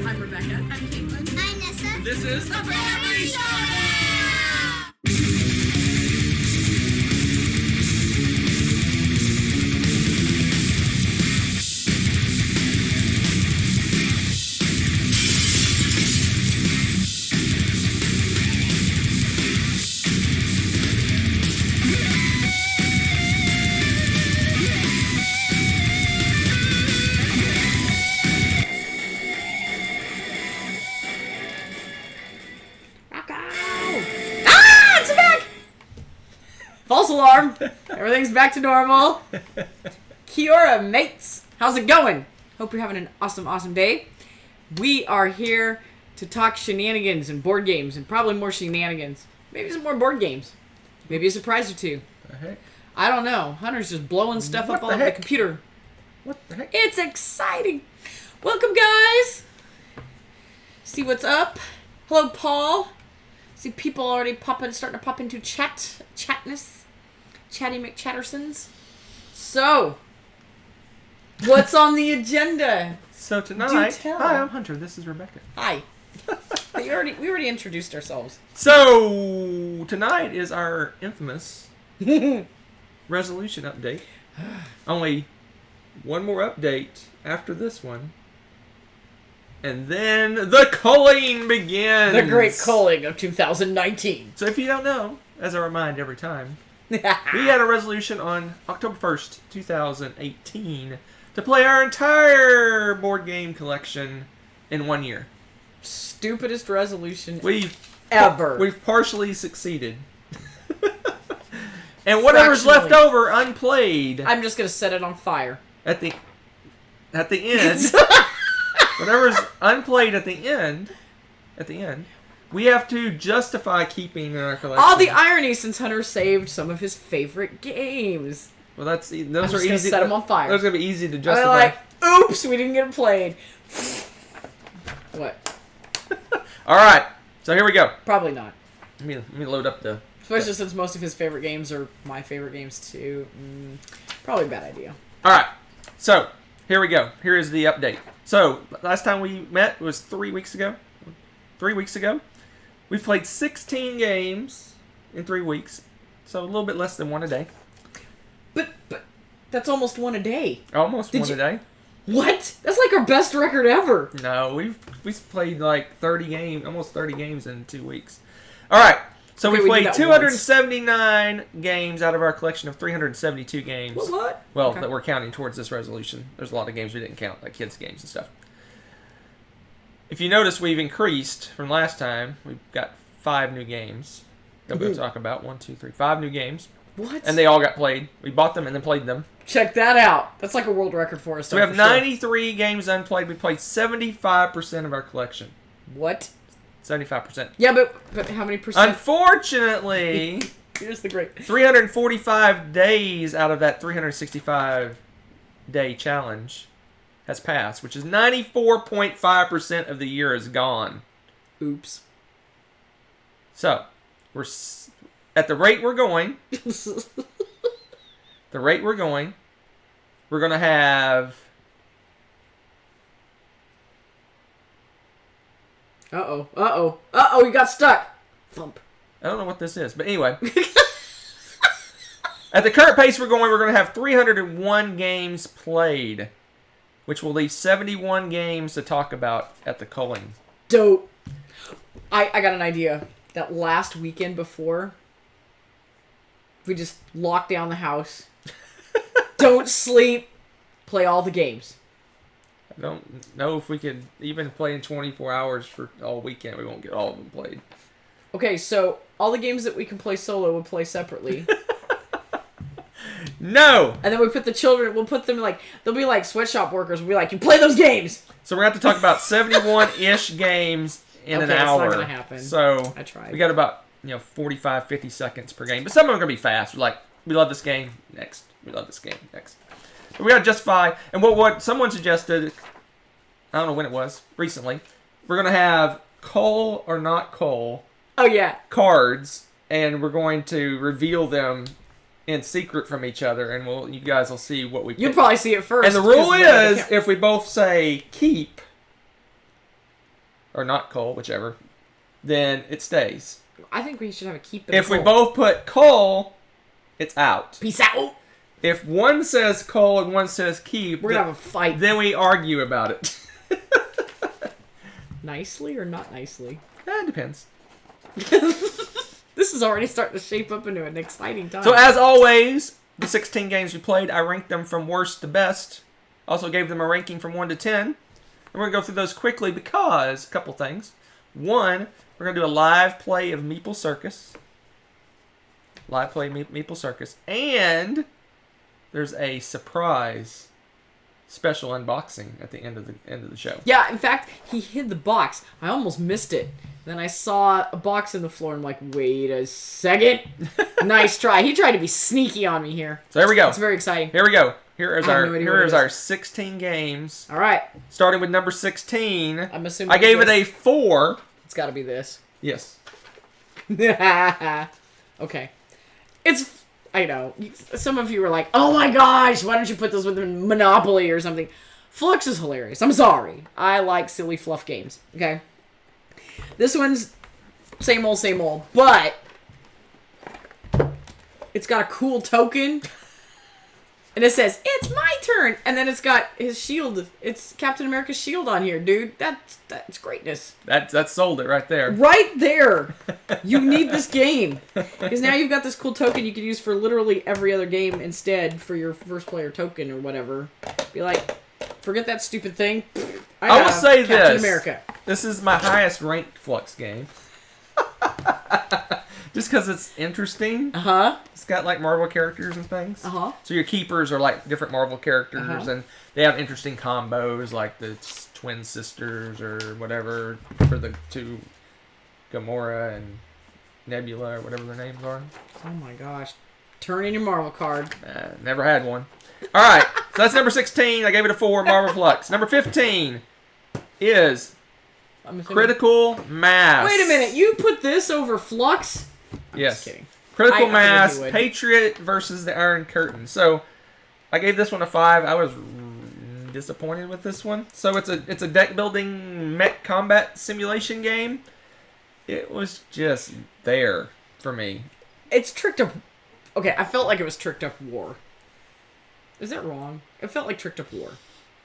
I'm Rebecca. I'm Caitlin. I'm Nessa. This is the Family Showdown! False alarm. Everything's back to normal. Kiora, mates. How's it going? Hope you're having an awesome, awesome day. We are here to talk shenanigans and board games and probably more shenanigans. Maybe some more board games. Maybe a surprise or two. The heck? I don't know. Hunter's just blowing stuff up all over the computer. What the heck? It's exciting. Welcome, guys. See what's up. Hello, Paul. See people already starting to pop into chatness. Chatty McChattersons. So, what's on the agenda? So tonight, Do tell. hi, I'm Hunter. This is Rebecca. Hi. we already introduced ourselves. So tonight is our infamous resolution update. Only one more update after this one, and then the culling begins. The great culling of 2019. So if you don't know, as I remind every time, we had a resolution on October 1st, 2018 to play our entire board game collection in 1 year. Stupidest resolution ever. We've partially succeeded. And whatever's left over unplayed. I'm just going to set it on fire. At the end. Whatever's unplayed at the end, we have to justify keeping in our collection. All the irony since Hunter saved some of his favorite games. Well, those are easy. Set them on fire. Those are gonna be easy to justify. I'm like, oops, we didn't get it played. What? All right, so here we go. Probably not. Let me load up the. Especially since most of his favorite games are my favorite games too. Probably a bad idea. All right, so here we go. Here is the update. So last time we met was 3 weeks ago. 3 weeks ago. We've played 16 games in 3 weeks, so a little bit less than one a day. But that's almost one a day. Almost one a day. What? That's like our best record ever. No, we've played like 30 games, almost 30 games in 2 weeks. All right, so we played 279 games out of our collection of 372 games. What? Well, Okay. that we're counting towards this resolution. There's a lot of games we didn't count, like kids' games and stuff. If you notice, we've increased from last time. We've got 5 new games that we'll talk about. 1, 2, 3, 5 new games. What? And they all got played. We bought them and then played them. Check that out. That's like a world record for us. So we have 93 games unplayed. We played 75% of our collection. What? 75%. Yeah, but how many percent? Unfortunately, here's the great 345 days out of that 365-day challenge has passed, which is 94.5% of the year is gone. Oops. So, we're at the rate we're going. We're going to have. Uh-oh, you got stuck. Thump. I don't know what this is, but anyway. At the current pace we're going to have 301 games played, which will leave 71 games to talk about at the culling. Dope. I got an idea. That last weekend before, we just lock down the house, don't sleep, play all the games. I don't know if we could even play in 24 hours for all weekend. We won't get all of them played. Okay, so all the games that we can play solo, we'll play separately. No! And then we'll put them like, they'll be like sweatshop workers. We'll be like, you play those games! So we're going to have to talk about 71-ish games in an hour. That's not going to happen. So I tried. We got about 45, 50 seconds per game. But some of them are going to be fast. We're like, we love this game. Next. We love this game. Next. But we got to justify. And what someone suggested, I don't know when it was, recently, we're going to have cull or not cull cards. And we're going to reveal them in secret from each other, and you guys will see what we pick. You'll probably see it first. And the rule is, if we both say keep, or not coal, whichever, then it stays. I think we should have a keep. And If we coal. both put coal, it's out. Peace out. If one says coal and one says keep, We're gonna have a fight. then we argue about it. Nicely or not nicely? It depends. This is already starting to shape up into an exciting time. So as always, the 16 games we played, I ranked them from worst to best. Also gave them a ranking from 1 to 10. And we're going to go through those quickly because, a couple things. One, we're going to do a live play of Meeple Circus. Live play Meeple Circus. And there's a surprise special unboxing at the end of the show. Yeah, in fact, he hid the box. I almost missed it. Then I saw a box in the floor. I'm like, wait a second. Nice try. He tried to be sneaky on me here. So there we go. It's very exciting. Here we go. Here is I have no idea what it is. our 16 games. All right. Starting with number 16. I'm assuming I gave it this. a 4. It's got to be this. Yes. Okay. It's... I know. Some of you were like, oh my gosh, why don't you put this with Monopoly or something? Flux is hilarious. I'm sorry. I like silly fluff games. Okay? This one's same old, but it's got a cool token. And it says, it's my turn. And then it's got his shield. It's Captain America's shield on here, dude. That's greatness. That sold it right there. Right there. You need this game. Because now you've got this cool token you can use for literally every other game instead for your first player token or whatever. Be like, forget that stupid thing. I will say Captain this. America. This is my highest ranked Flux game. Just because it's interesting. Uh-huh. It's got like Marvel characters and things. Uh-huh. So your keepers are like different Marvel characters, Uh-huh. and they have interesting combos, like the twin sisters or whatever for the two Gamora and Nebula or whatever their names are. Oh my gosh. Turn in your Marvel card. Never had one. All right, so that's number 16. I gave it a 4. Marvel Flux. Number 15 is I'm assuming- Critical Mass. Wait a minute. You put this over Flux? I'm Yes. just kidding. Critical I figured Mass, you would. Patriot versus the Iron Curtain. So, I gave this one a 5. I was disappointed with this one. So it's a deck building mech combat simulation game. It was just there for me. It's tricked up... Okay, I felt like it was tricked up war. Is that wrong? It felt like tricked up war.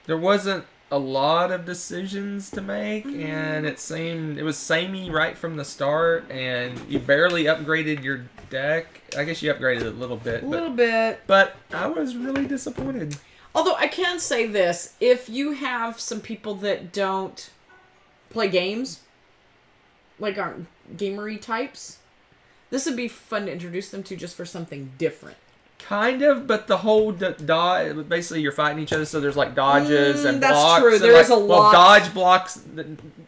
There wasn't a lot of decisions to make, and it was samey right from the start, and you barely upgraded your deck. I guess you upgraded it a little bit. A little bit. But I was really disappointed. Although I can say this, if you have some people that don't play games, like aren't gamery types, this would be fun to introduce them to just for something different. Kind of, but the whole dodge, basically you're fighting each other, so there's like dodges and that's blocks. true. And There is like, a well, lot. dodge blocks.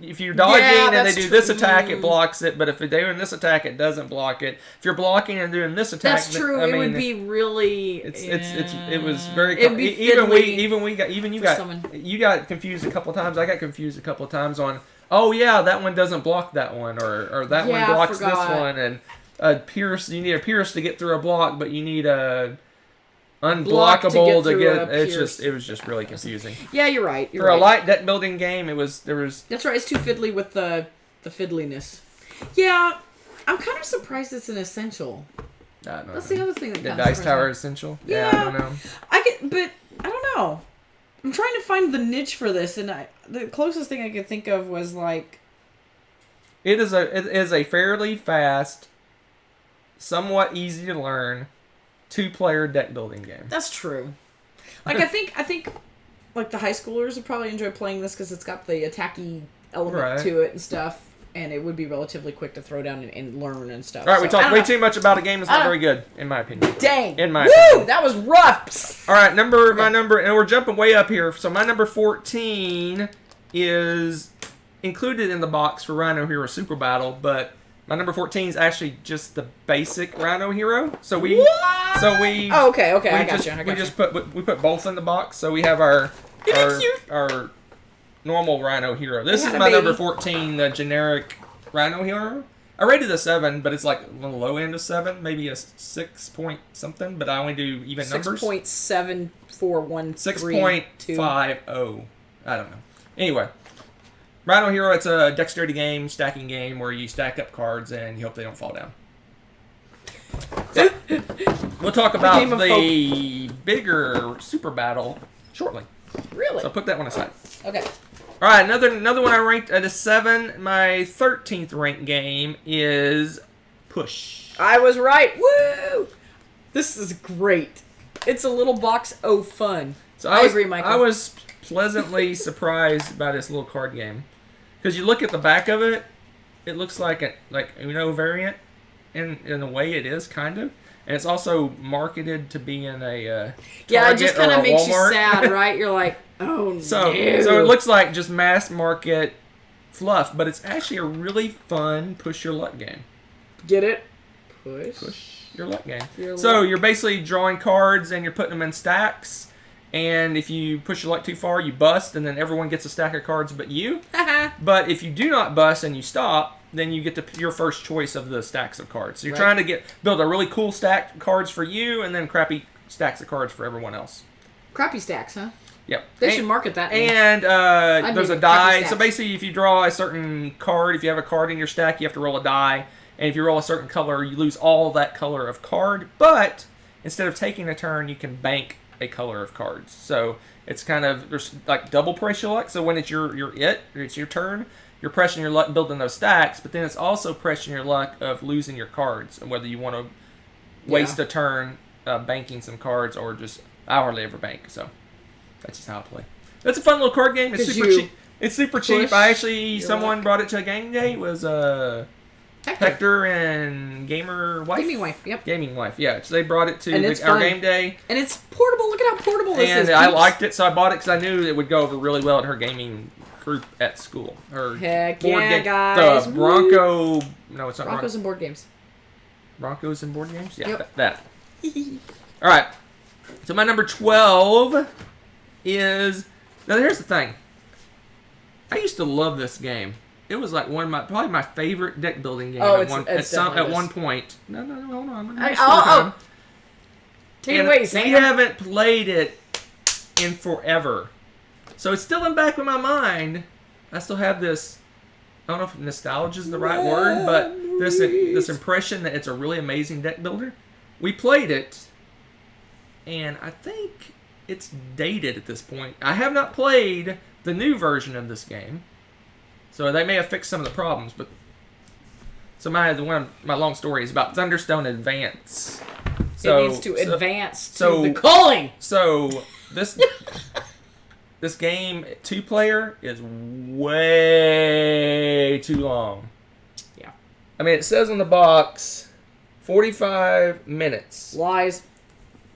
If you're dodging and they that's do true. this attack, it blocks it. But if they're doing this attack, it doesn't block it. If you're blocking and doing this attack, That's true. It would be really. It was very. It'd be You got confused a couple of times. I got confused a couple of times on. Oh yeah, that one doesn't block that one, or that one Yeah, I blocks forgot. this one, and pierce. You need a pierce to get through a block, but you need a Block to unblockable get to through get. a It was just really confusing. Yeah, you're right. You're For right. a light deck building game, there was. That's right. It's too fiddly with the fiddliness. Yeah, I'm kind of surprised it's an essential. I don't know. That's the other thing that The kind of Dice surprised Tower me. Essential. Yeah. I don't know. But I don't know. I'm trying to find the niche for this, and the closest thing I could think of was like. It is a fairly fast, somewhat easy to learn, 2-player deck building game. That's true. Like I think like the high schoolers would probably enjoy playing this because it's got the attacky element Right. to it and stuff, and it would be relatively quick to throw down and learn and stuff. All right, we So, I talked don't way know. too much about a game that's not I very good, in my opinion. Dang. In my Woo! opinion. That was rough. All right, my number, and we're jumping way up here. So my number 14 is included in the box for Rhino Hero Super Battle, but my number 14 is actually just the basic Rhino Hero. So we. Oh, okay. We I just, got you. we just put both in the box, so we have our cute? our normal Rhino Hero. This is had a my number baby. 14, the generic Rhino Hero. I rated a 7, but it's like on the low end of 7, maybe a 6 point something, but I only do even numbers. 6.7413. 6.50. I don't know. Anyway, Rhino Hero, it's a dexterity game, stacking game, where you stack up cards and you hope they don't fall down. So, we'll talk about game of the bigger super battle shortly. Really? So put that one aside. Okay. All right, another one I ranked at a 7. My 13th ranked game is Push. I was right. Woo! This is great. It's a little box of fun. So I agree, Michael. I was pleasantly surprised by this little card game because you look at the back of it, it looks like a Uno variant, in a way it is kind of, and it's also marketed to be in a yeah, it just kind of makes Walmart. you sad, right? You're like, oh no. So it looks like just mass market fluff, but it's actually a really fun push your luck game. Get it? Push your luck game. Your So luck. you're basically drawing cards and you're putting them in stacks. And if you push your luck too far, you bust, and then everyone gets a stack of cards but you. But if you do not bust and you stop, then you get your first choice of the stacks of cards. So you're trying to build a really cool stack of cards for you, and then crappy stacks of cards for everyone else. Crappy stacks, huh? Yep. They should market that. And there's need a crappy die. stacks. So basically, if you draw a certain card, if you have a card in your stack, you have to roll a die. And if you roll a certain color, you lose all that color of card. But instead of taking a turn, you can bank a color of cards. So it's kind of, there's like double press your luck. So when it's it's your turn, you're pressing your luck building those stacks, but then it's also pressing your luck of losing your cards, and whether you want to waste a turn banking some cards or just I hardly ever bank. So that's just how I play. It's a fun little card game. It's super cheap. It's super cheap. Someone brought it to a game day. It was Hector and Gamer Wife. Gaming Wife, yep. Gaming Wife, yeah. So they brought it to our fun. game day. And it's portable. Look at how portable this is. And I liked it, so I bought it because I knew it would go over really well at her gaming group at school. Her Heck board yeah, game, guys. The Bronco... No, it's not Broncos and board games. Broncos and board games? Yeah, Yep. that. All right. So my number 12 is... Now, here's the thing. I used to love this game. It was like probably my favorite deck building game at one point. No, hold on. Take it away, Sam. We haven't played it in forever. So it's still in the back of my mind. I still have this, I don't know if nostalgia is the right word, but this impression that it's a really amazing deck builder. We played it, and I think it's dated at this point. I have not played the new version of this game. So they may have fixed some of the problems, but my long story is about Thunderstone Advance. So, it needs to advance to the calling. So this game 2-player is way too long. Yeah. I mean, it says on the box 45 minutes. Lies.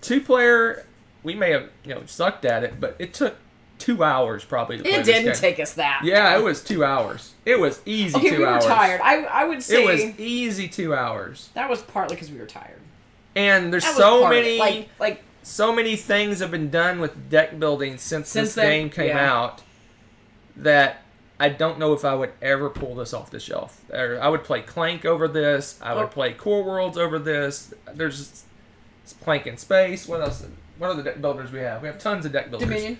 2-player, we may have sucked at it, but it took 2 hours probably to play It this didn't game. take us that. Yeah, it was 2 hours. It was easy 2 hours. Okay, we were tired. I would say it was easy 2 hours. that was partly because we were tired. And there's That was so part of many it. Like so many things have been done with deck building since this game came yeah. out that I don't know if I would ever pull this off the shelf. I would play Clank over this. I would play Core Worlds over this. There's Clank in Space. What else? What other deck builders we have? We have tons of deck builders. Dominion.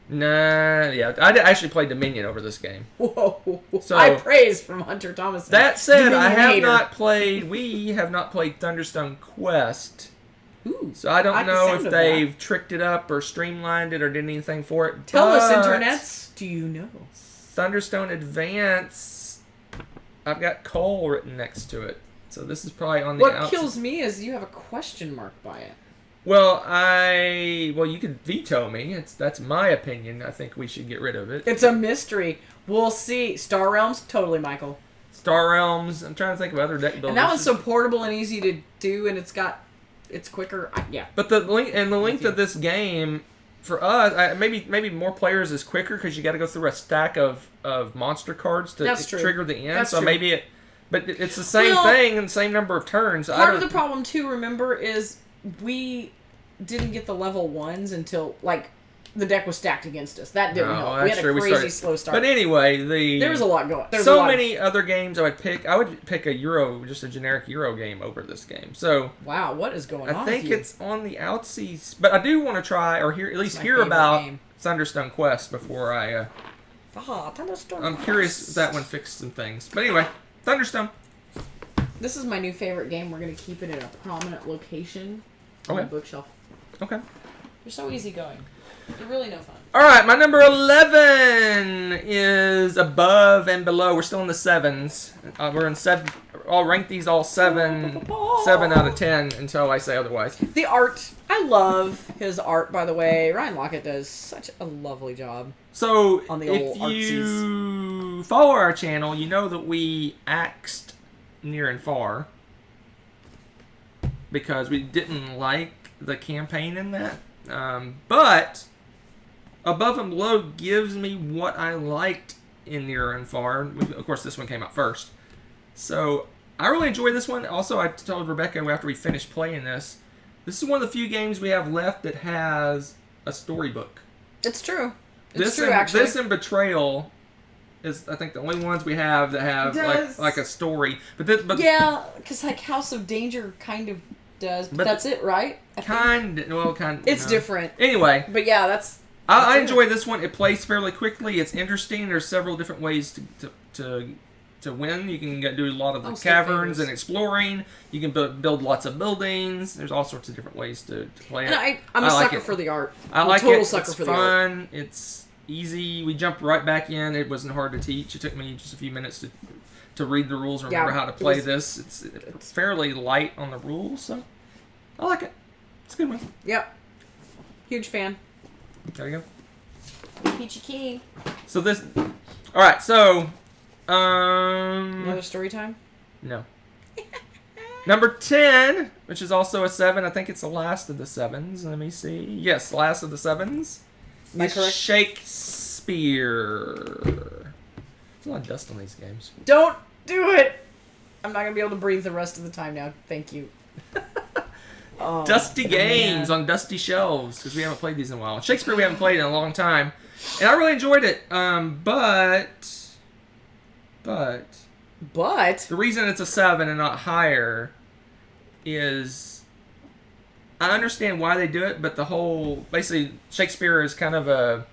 Nah, yeah. I actually played Dominion over this game. Whoa. So, I praise from Hunter Thomas. That said, Dominion we have not played Thunderstone Quest. Ooh, So I don't like the know sound if of they've tricked it up or streamlined it or did anything for it. Tell us, but internets. Do you know? Thunderstone Advance, I've got Cole written next to it. So this is probably on the What outside. kills me is you have a question mark by it. Well, you could veto me. That's my opinion. I think we should get rid of it. It's a mystery. We'll see. Star Realms, totally, Michael. Star Realms. I'm trying to think of other deck builders. And that one's so portable and easy to do, and it's quicker. Yeah. But the length of this game for us, maybe more players is quicker because you got to go through a stack of monster cards to That's true. trigger the end. That's so true. maybe but it's the same thing and the same number of turns. Part of the problem too, remember, is we didn't get the level 1s until the deck was stacked against us. That didn't help. We had a crazy slow start. But anyway, there was a lot going. Many other games I would pick. I would pick a just a generic Euro game over this game. So wow, what is going on? I think with you? it's on the outsies, but I do want to try or hear about game. Thunderstone Quest before I Thunderstorm. I'm curious if that one fixed some things. But anyway, Thunderstone. This is my new favorite game. We're going to keep it in a prominent location on the bookshelf. Okay. They're so easygoing. They're really no fun. All right, my number 11 is above and below. We're still in the 7s. We're in 7. I'll rank these all 7 out of 10 until I say otherwise. The art. I love his art, by the way. Ryan Lockett does such a lovely job. So, on the if old you follow our channel, you know that we axed Near and Far because we didn't like the campaign in that. But Above and Below gives me what I liked in Near and Far. Of course, this one came out first. So, I really enjoyed this one. Also, I told Rebecca after we finished playing this is one of the few games we have left that has a storybook. It's true. Actually. This and Betrayal is, I think, the only ones we have that have like a story. But yeah, because like House of Danger kind of does. But that's it, right? It's different. Anyway. But yeah, that's I enjoy this one. It plays fairly quickly. It's interesting. There's several different ways to win. You can do a lot of the caverns and exploring. You can build lots of buildings. There's all sorts of different ways to play it. And I'm a sucker for the art. I like total it. Sucker It's for fun. The art. It's easy. We jumped right back in. It wasn't hard to teach. It took me just a few minutes to read the rules and remember how to play this. It's fairly light on the rules, so I like it. It's a good one. Yep. Huge fan. There you go. Peachy Key. So this... Alright, so... Another story time? No. Number 10, which is also a 7. I think it's the last of the 7s. Let me see. Yes, last of the 7s. Am I correct? Shakespeare. There's a lot of dust on these games. Don't do it! I'm not going to be able to breathe the rest of the time now. Thank you. Dusty games on dusty shelves, because we haven't played these in a while. Shakespeare we haven't played in a long time. And I really enjoyed it. But the reason it's a 7 and not higher is I understand why they do it, but the whole basically Shakespeare is kind of a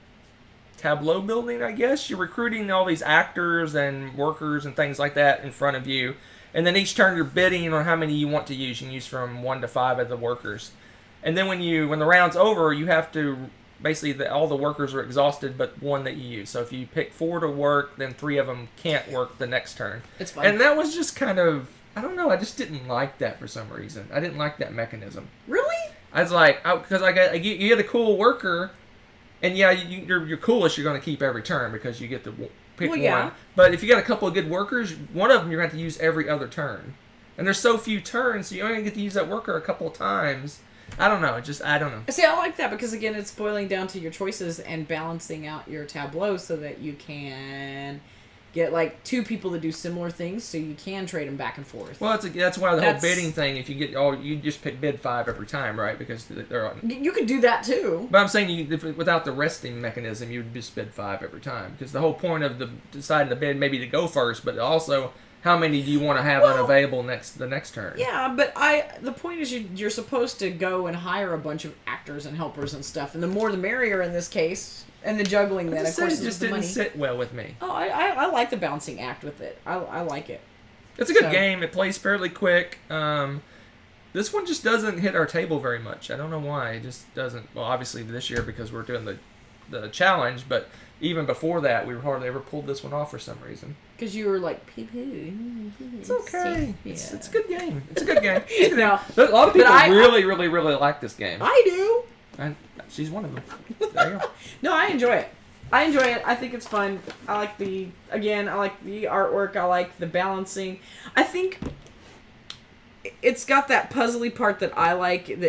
tableau building, I guess. You're recruiting all these actors and workers and things like that in front of you, and then each turn you're bidding on how many you want to use. You can use from 1 to 5 of the workers, and then when the round's over, you have to. Basically, all the workers are exhausted, but one that you use. So if you pick 4 to work, then 3 of them can't work the next turn. It's fun. And that was just kind of, I don't know, I just didn't like that for some reason. I didn't like that mechanism. Really? I was like, because you get a cool worker, and yeah, you're coolest, you're going to keep every turn because you get to pick one. But if you got a couple of good workers, one of them you're going to have to use every other turn. And there's so few turns, so you only get to use that worker a couple of times. I don't know. I don't know. See, I like that because, again, it's boiling down to your choices and balancing out your tableau so that you can get, like, 2 people to do similar things so you can trade them back and forth. Well, that's why the whole bidding thing, if you get you just bid 5 every time, right? Because they're on... You could do that, too. But I'm saying without the resting mechanism, you'd just bid 5 every time. Because the whole point of deciding to bid maybe to go first, but also... How many do you want to have unavailable the next turn? Yeah, but the point is you're supposed to go and hire a bunch of actors and helpers and stuff, and the more the merrier in this case. And the juggling then, of course, it just didn't sit well with me. Oh, I like the balancing act with it. I like it. It's a good game. It plays fairly quick. This one just doesn't hit our table very much. I don't know why. It just doesn't. Well, obviously this year because we're doing the challenge, but even before that, we hardly ever pulled this one off for some reason. Because you were like, pee-poo. It's okay. Yeah. It's a good game. It's a good game. No, a lot of people really like this game. I do. And she's one of them. There you go. No, I enjoy it. I think it's fun. I like the artwork. I like the balancing. I think it's got that puzzly part that I like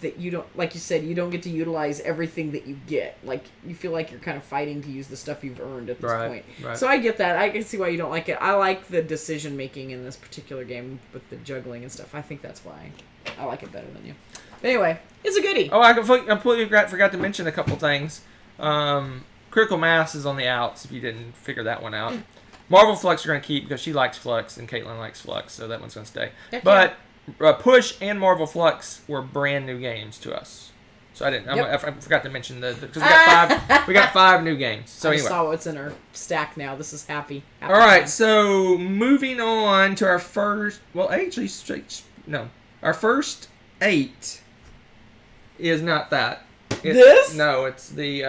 that you don't, like you said, you don't get to utilize everything that you get. Like, you feel like you're kind of fighting to use the stuff you've earned at this point. Right. So I get that. I can see why you don't like it. I like the decision making in this particular game with the juggling and stuff. I think that's why I like it better than you. Anyway, it's a goodie. Oh, I completely forgot to mention a couple things. Critical Mass is on the outs if you didn't figure that one out. Marvel Flux you're going to keep because she likes Flux and Caitlin likes Flux, so that one's going to stay. But Push and Marvel Flux were brand new games to us. So I didn't. Yep. I forgot to mention because we got 5. We got 5 new games. So I anyway. saw what's in our stack now. This is happy. All right. time. So moving on to our first. Well, actually, no. Our first 8 is not that. This? No, it's the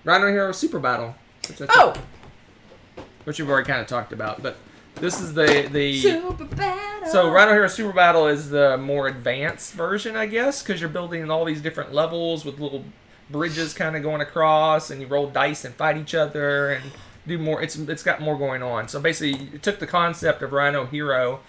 Rhino Hero Super Battle. Which we've already kind of talked about, but this is the Super Battle. So Rhino Hero Super Battle is the more advanced version, I guess, because you're building all these different levels with little bridges kind of going across, and you roll dice and fight each other and do more. It's got more going on. So basically, it took the concept of Rhino Hero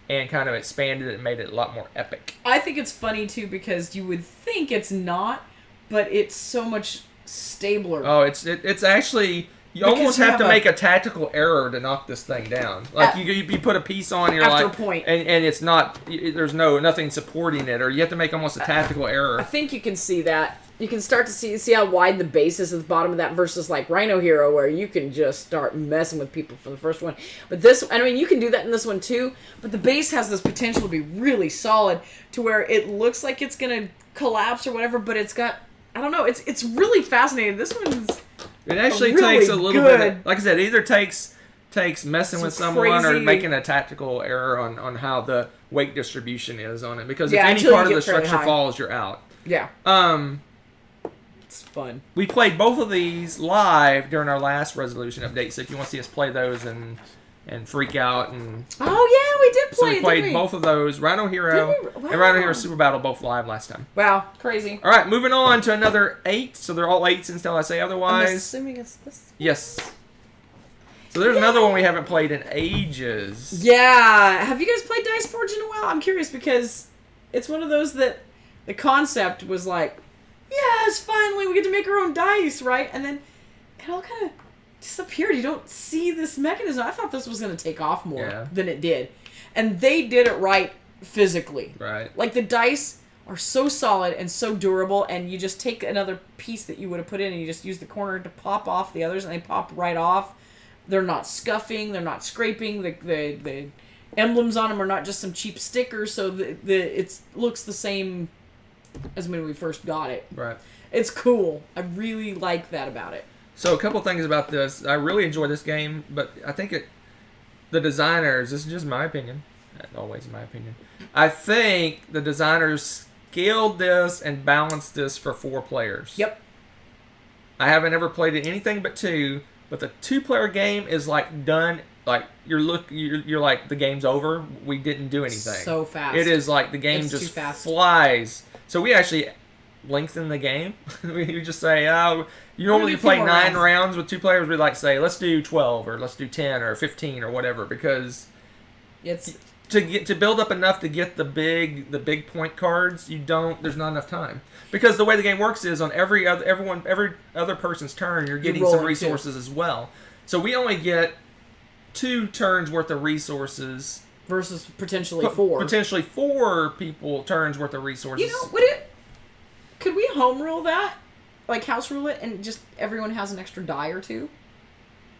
and kind of expanded it and made it a lot more epic. I think it's funny too because you would think it's not, but it's so much stabler. Oh, it's actually. You Because almost you have have to a- make a tactical error to knock this thing down. Like you put a piece on, you're After like, a point. and it's not. There's nothing supporting it, or you have to make almost a tactical I error. think you can see that. You can start to see how wide the base is at the bottom of that versus like Rhino Hero where you can just start messing with people for the first one. But this, I mean, you can do that in this one too, but the base has this potential to be really solid to where it looks like it's going to collapse or whatever, but it's got, I don't know, it's really fascinating. This one's It actually really takes a little good. bit. Like I said, it either takes messing Some with someone or crazy- making a tactical error on how the weight distribution is on it. Because Yeah, if any until part you of the get fairly structure high. falls, you're out. yeah, it's fun. We played both of these live during our last resolution update. So if you want to see us play those and freak out and Oh yeah, we did so play we it, played didn't we? both of those, Rhino Hero Did we? and Rhino Wow. Hero Super Battle both live last time. Wow, crazy. All right, moving on to another 8. So they're all 8s until I say I'm otherwise. assuming it's this. Yes. So there's another one we haven't played in ages. Yeah. Have you guys played Dice Forge in a while? I'm curious because it's one of those that the concept was like, yes, finally we get to make our own dice, right? And then it all kind of disappeared. You don't see this mechanism. I thought this was going to take off more than it did. And they did it right physically. Right. Like the dice are so solid and so durable, and you just take another piece that you would have put in and you just use the corner to pop off the others, and they pop right off. They're not scuffing. They're not scraping. The emblems on them are not just some cheap stickers. So it looks the same as when we first got it. Right. It's cool. I really like that about it. So a couple things about this. I really enjoy this game, but I think the designers, this is just my opinion, always my opinion, I think the designers scaled this and balanced this for 4 players. Yep. I haven't ever played it anything but 2, but the 2-player game is like done, like you're like the game's over. We didn't do anything. So fast. It is like the game It's too just fast. flies. So we actually lengthen the game. We just say, oh, you normally do a few play more 9 rounds. rounds with 2 players. We like say, let's do 12 or let's do 10 or 15 or whatever, because It's to build up enough to get the big point cards, there's not enough time. Because the way the game works is on every other person's turn, you're getting some rolling resources as well. So we only get 2 turns worth of resources versus potentially 4. Potentially 4 people turns worth of resources. You know, could we home rule that? Like house rule it and just everyone has an extra die or 2?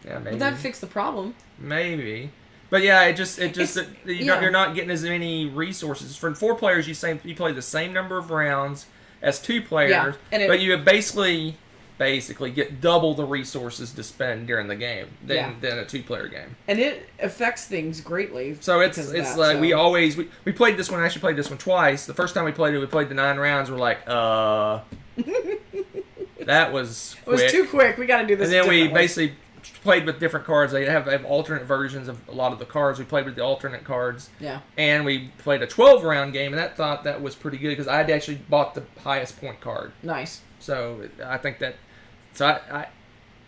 Yeah, maybe. Would that fix the problem? Maybe. But yeah, yeah. you're not getting as many resources. For 4 players, you play the same number of rounds as 2 players, but you basically get double the resources to spend during the game than a 2-player game. And it affects things greatly. So it's like we always we played this one. I actually played this one twice. The first time we played it, we played the 9 rounds. We're like, that was quick. It was too quick. We got to do this. And then we differently. basically played with different cards. They have alternate versions of a lot of the cards. We played with the alternate cards. Yeah. And we played a 12-round game, and that was pretty good because I had actually bought the highest point card. Nice. So I think that. So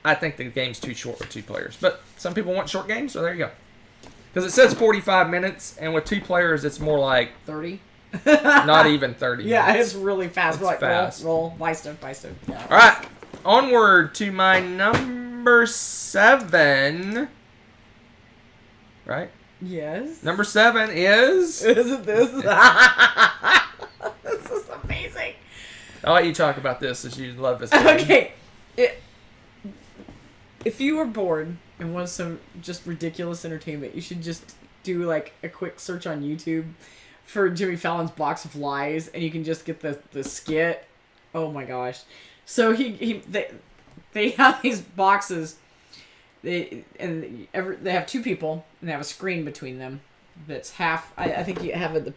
I think the game's too short with 2 players. But some people want short games, so there you go. Because it says 45 minutes, and with 2 players, it's more like 30. not even 30 Yeah, minutes. it's really fast. It's We're like, fast. roll, buy stuff. Yeah. All right, onward to my number 7. Right? Yes. Number 7 is... Isn't this? This is amazing. I'll let you talk about this as you love this game. Okay. If you were bored and want some just ridiculous entertainment, you should just do like a quick search on YouTube for Jimmy Fallon's Box of Lies, and you can just get the skit Oh my gosh. So they have these boxes. They have two people and they have a screen between them that's half. I think you have the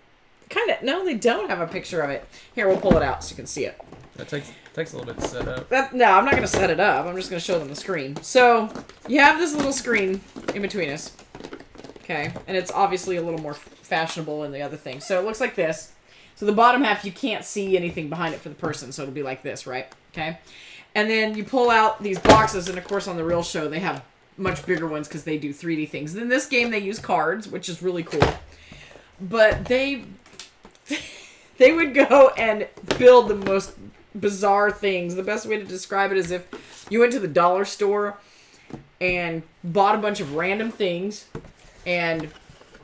kind of. No, they don't have a picture of it. Here, we'll pull it out so you can see it. That takes a little bit to set up. No, I'm not going to set it up. I'm just going to show them the screen. So you have this little screen in between us. Okay, and it's obviously a little more fashionable than the other thing. So it looks like this. So the bottom half, you can't see anything behind it for the person, so it'll be like this, right? Okay, and then you pull out these boxes, and of course on the real show, they have much bigger ones because they do 3D things. And in this game, they use cards, which is really cool. But they would go and build the most bizarre things. The best way to describe it is if you went to the dollar store and bought a bunch of random things and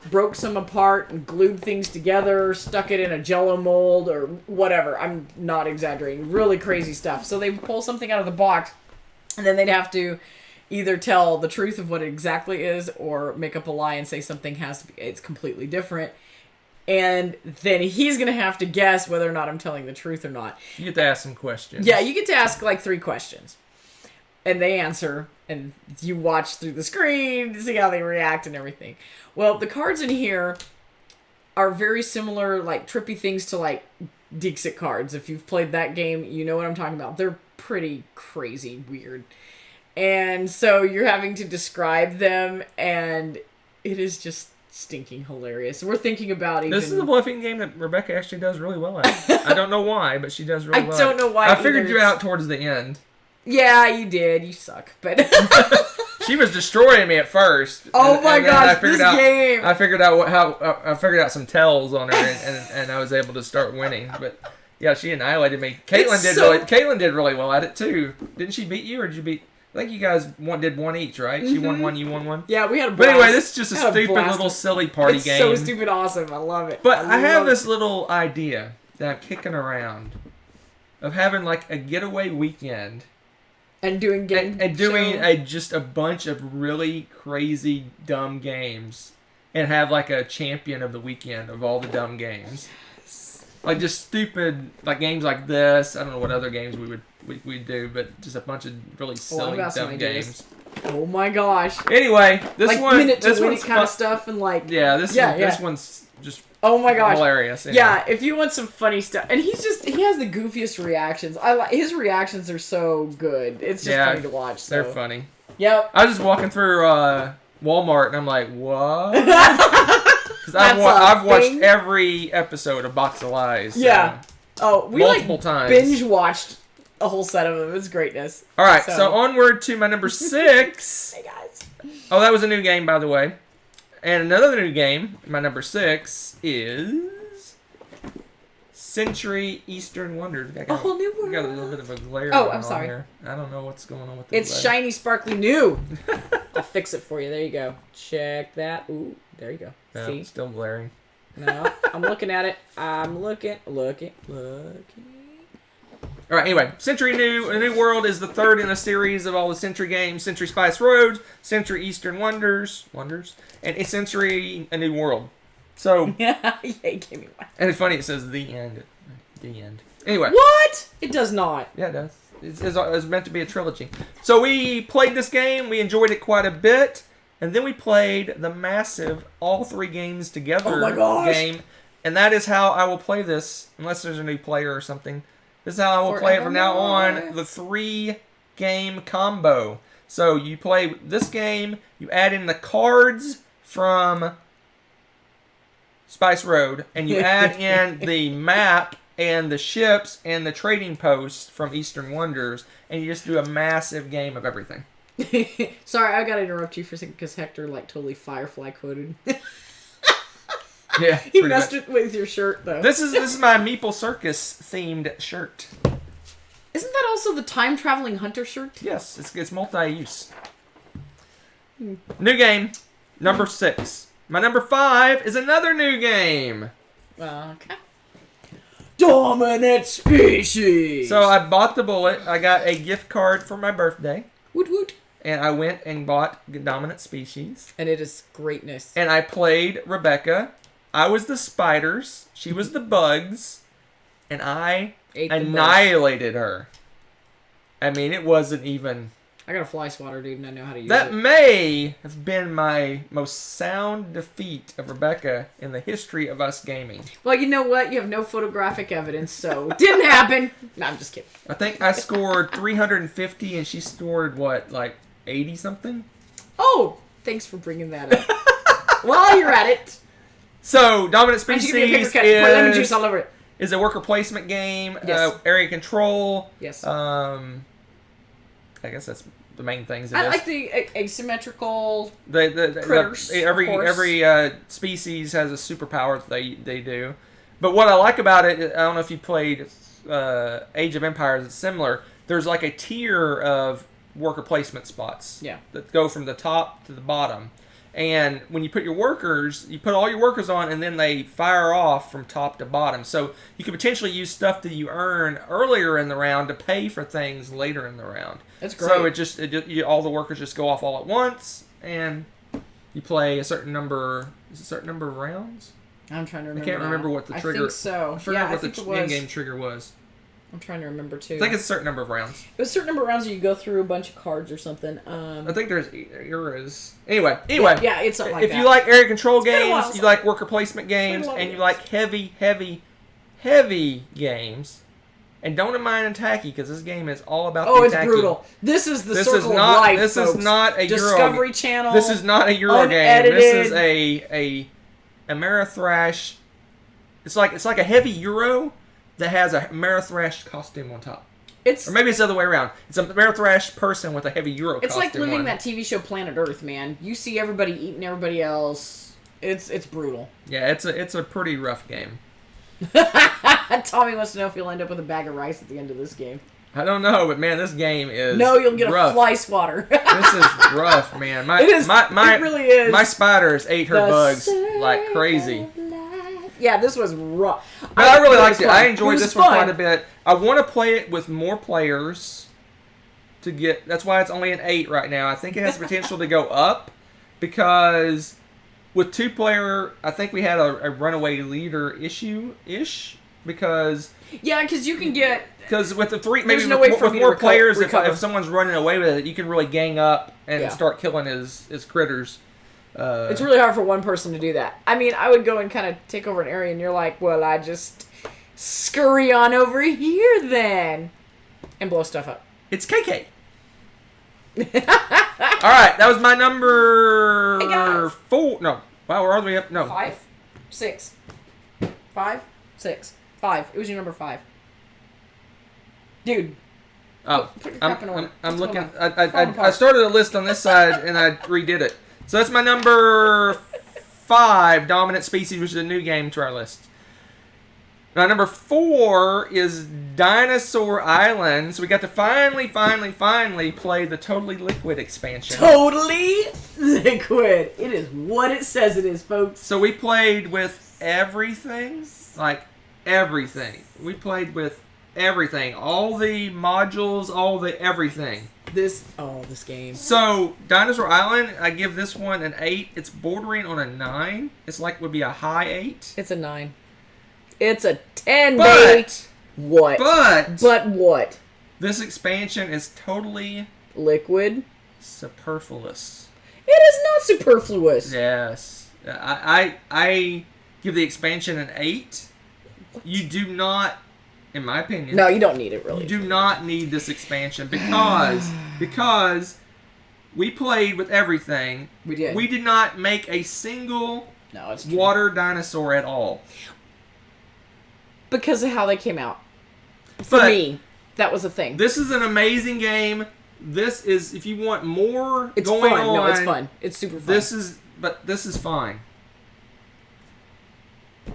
broke some apart and glued things together, stuck it in a Jell-O mold or whatever. I'm not exaggerating. Really crazy stuff. So they would pull something out of the box, and then they'd have to either tell the truth of what it exactly is or make up a lie and say something it's completely different. And then he's going to have to guess whether or not I'm telling the truth or not. You get to ask some questions. Yeah, you get to ask like 3 questions. And they answer, and you watch through the screen to see how they react and everything. Well, the cards in here are very similar, like trippy things to like Dixit cards. If you've played that game, you know what I'm talking about. They're pretty crazy weird. And so you're having to describe them, and it is just stinking hilarious. We're thinking about even... This is a bluffing game that Rebecca actually does really well at. I don't know why, but she does really well. I don't know why I figured you out towards the end. Yeah, you did. You suck, but... She was destroying me at first. Oh my gosh, this game! I figured out some tells on her, and I was able to start winning. But yeah, she annihilated me. Caitlin did really well at it too. Didn't she beat you, or did you beat? I think you guys did one each, right? She won one, you won one. Yeah, we had a blast. But anyway, this is just a stupid little silly party game. So stupid awesome. I love it. But I have this little idea that I'm kicking around of having like a getaway weekend. And doing games. And doing just a bunch of really crazy, dumb games. And have like a champion of the weekend of all the dumb games. Yes. Like just stupid, like games like this. I don't know what other games we'd do, but just a bunch of really silly, dumb games. Oh my gosh. Anyway, this like one... minute to minute kind of stuff and like... Yeah, this one's just... Oh my gosh. Hilarious. Anyway. Yeah, if you want some funny stuff. And he has the goofiest reactions. His reactions are so good. It's just funny to watch. So. They're funny. Yep. I was just walking through Walmart and I'm like, what? Because I've watched every episode of Box of Lies. So yeah. Oh, we multiple times. Binge watched a whole set of them. It's greatness. All right, so onward to my number 6. Hey guys. Oh, that was a new game, by the way. And another new game, my number 6, is Century Eastern Wonders. A whole new world. We got a little bit of a glare I'm going sorry. on here. I don't know what's going on with the It's glare. shiny, sparkly new. I'll fix it for you. There you go. Check that. Ooh, there you go. No, See? still glaring. No, I'm looking at it. I'm looking. All right, anyway, Century A New World is the third in a series of all the Century games. Century Spice Road, Century Eastern Wonders, and it's Century A New World. So, yeah, you gave me one. And it's funny, it says the end. The end. Anyway. What? It does not. Yeah, it does. It's meant to be a trilogy. So we played this game. We enjoyed it quite a bit. And then we played the massive all 3 games together game. And that is how I will play this, unless there's a new player or something. This is how I will play it from now on. The 3-game combo. So you play this game, you add in the cards from Spice Road, and you add in the map and the ships and the trading posts from Eastern Wonders, and you just do a massive game of everything. Sorry, I gotta interrupt you for a second because Hector totally Firefly quoted. Yeah, he messed it with your shirt though. This is my Meeple Circus themed shirt. Isn't that also the time traveling hunter shirt? Yes, it's multi-use. New game, number 6. My number 5 is another new game. Okay. Dominant Species. So I bought the bullet. I got a gift card for my birthday. Woot woot. And I went and bought Dominant Species. And it is greatness. And I played Rebecca. I was the spiders. She was the bugs. and I Ate the annihilated her. I mean, it wasn't even... I got a fly swatter, dude, and I know how to use That it. may have been my most sound defeat of Rebecca in the history of us gaming. Well, you know what? You have no photographic evidence, so it didn't happen. No, I'm just kidding. I think I scored 350 and she scored, what, like 80 something? Oh, thanks for bringing that up. While you're at it, So, Dominant why don't you give me a paper Species cut? Pour lemon juice all over it. is a worker placement game, Yes. area control. Yes. I guess that's the main things. I like the asymmetrical. The critters, every of course. species has a superpower that they do. But what I like about it, I don't know if you played Age of Empires. It's similar. There's like a tier of worker placement spots. Yeah. That go from the top to the bottom. And when you put your workers, you put all your workers on, and then they fire off from top to bottom. So you could potentially use stuff that you earn earlier in the round to pay for things later in the round. That's great. So all the workers just go off all at once, and you play a certain number. Is it a certain number of rounds? I'm trying to remember. I can't remember what the trigger. I think so. I forgot what think the it was. in-game trigger was. I'm trying to remember too. I think it's a certain number of rounds. It was a certain number of rounds where you go through a bunch of cards or something. I think there's eras. Anyway. Yeah, it's something like if that. you like area control been a while games, you like worker placement games, while and you games. like heavy games, and don't mind and tacky because this game is all about. Oh, the it's tacky. brutal. This is the This circle is not. of life. This folks. is not a Discovery Euro. Channel. This is not a Euro game. Unedited. This is a Amerithrash. It's like a heavy Euro that has a Amerithrash costume on top. Or maybe it's the other way around. It's a Amerithrash person with a heavy Euro It's costume like living on. that TV show Planet Earth, man. You see everybody eating everybody else. It's brutal. Yeah, it's a pretty rough game. Tommy wants to know if you'll end up with a bag of rice at the end of this game. I don't know, but man, this game is No, you'll get rough. a fly swatter. This is rough, man. It is. It really is. My spiders ate her The bugs like crazy. Yeah, this was rough. But I really was liked it. fun. I enjoyed was this one fun. quite a bit. I want to play it with more players to get. That's why it's only an 8 right now. I think it has potential to go up because with 2-player, I think we had a runaway leader issue-ish because Yeah, because you can get. Because with the 3, There's maybe no with, way for with me to more players, recover. if someone's running away with it, you can really gang up and Yeah. start killing his critters. It's really hard for one person to do that. I mean, I would go and kind of take over an area, and you're like, well, I just scurry on over here then, and blow stuff up. It's KK. All right, that was my number Hey, guys. 4. No, wow, where are we up? No, 5, 6, 5, 6, 5. It was your number 5, dude. Oh, Put your crap in order. I'm What's looking. going on? I started a list on this side and I redid it. So that's my number 5, Dominant Species, which is a new game to our list. Now, number 4 is Dinosaur Island. So we got to finally play the Totally Liquid expansion. Totally liquid. It is what it says it is, folks. So we played with everything. Like, everything. We played with everything. All the modules, all the everything. This game. So, Dinosaur Island, I give this one an 8. It's bordering on a 9. It's like would be a high 8. It's a 9. It's a 10, But, baby. What? But what? this expansion is totally Liquid? superfluous. It is not superfluous. Yes. I give the expansion an 8. You do not, in my opinion, No, you don't need it, really. you do not need this expansion because we played with everything. We did. We did not make a single No, it's true. water dinosaur at all. Because of how they came out. For But me, that was a thing. this is an amazing game. This is, if you want more It's going fun. on. No, it's fun. It's super fun. This is fine.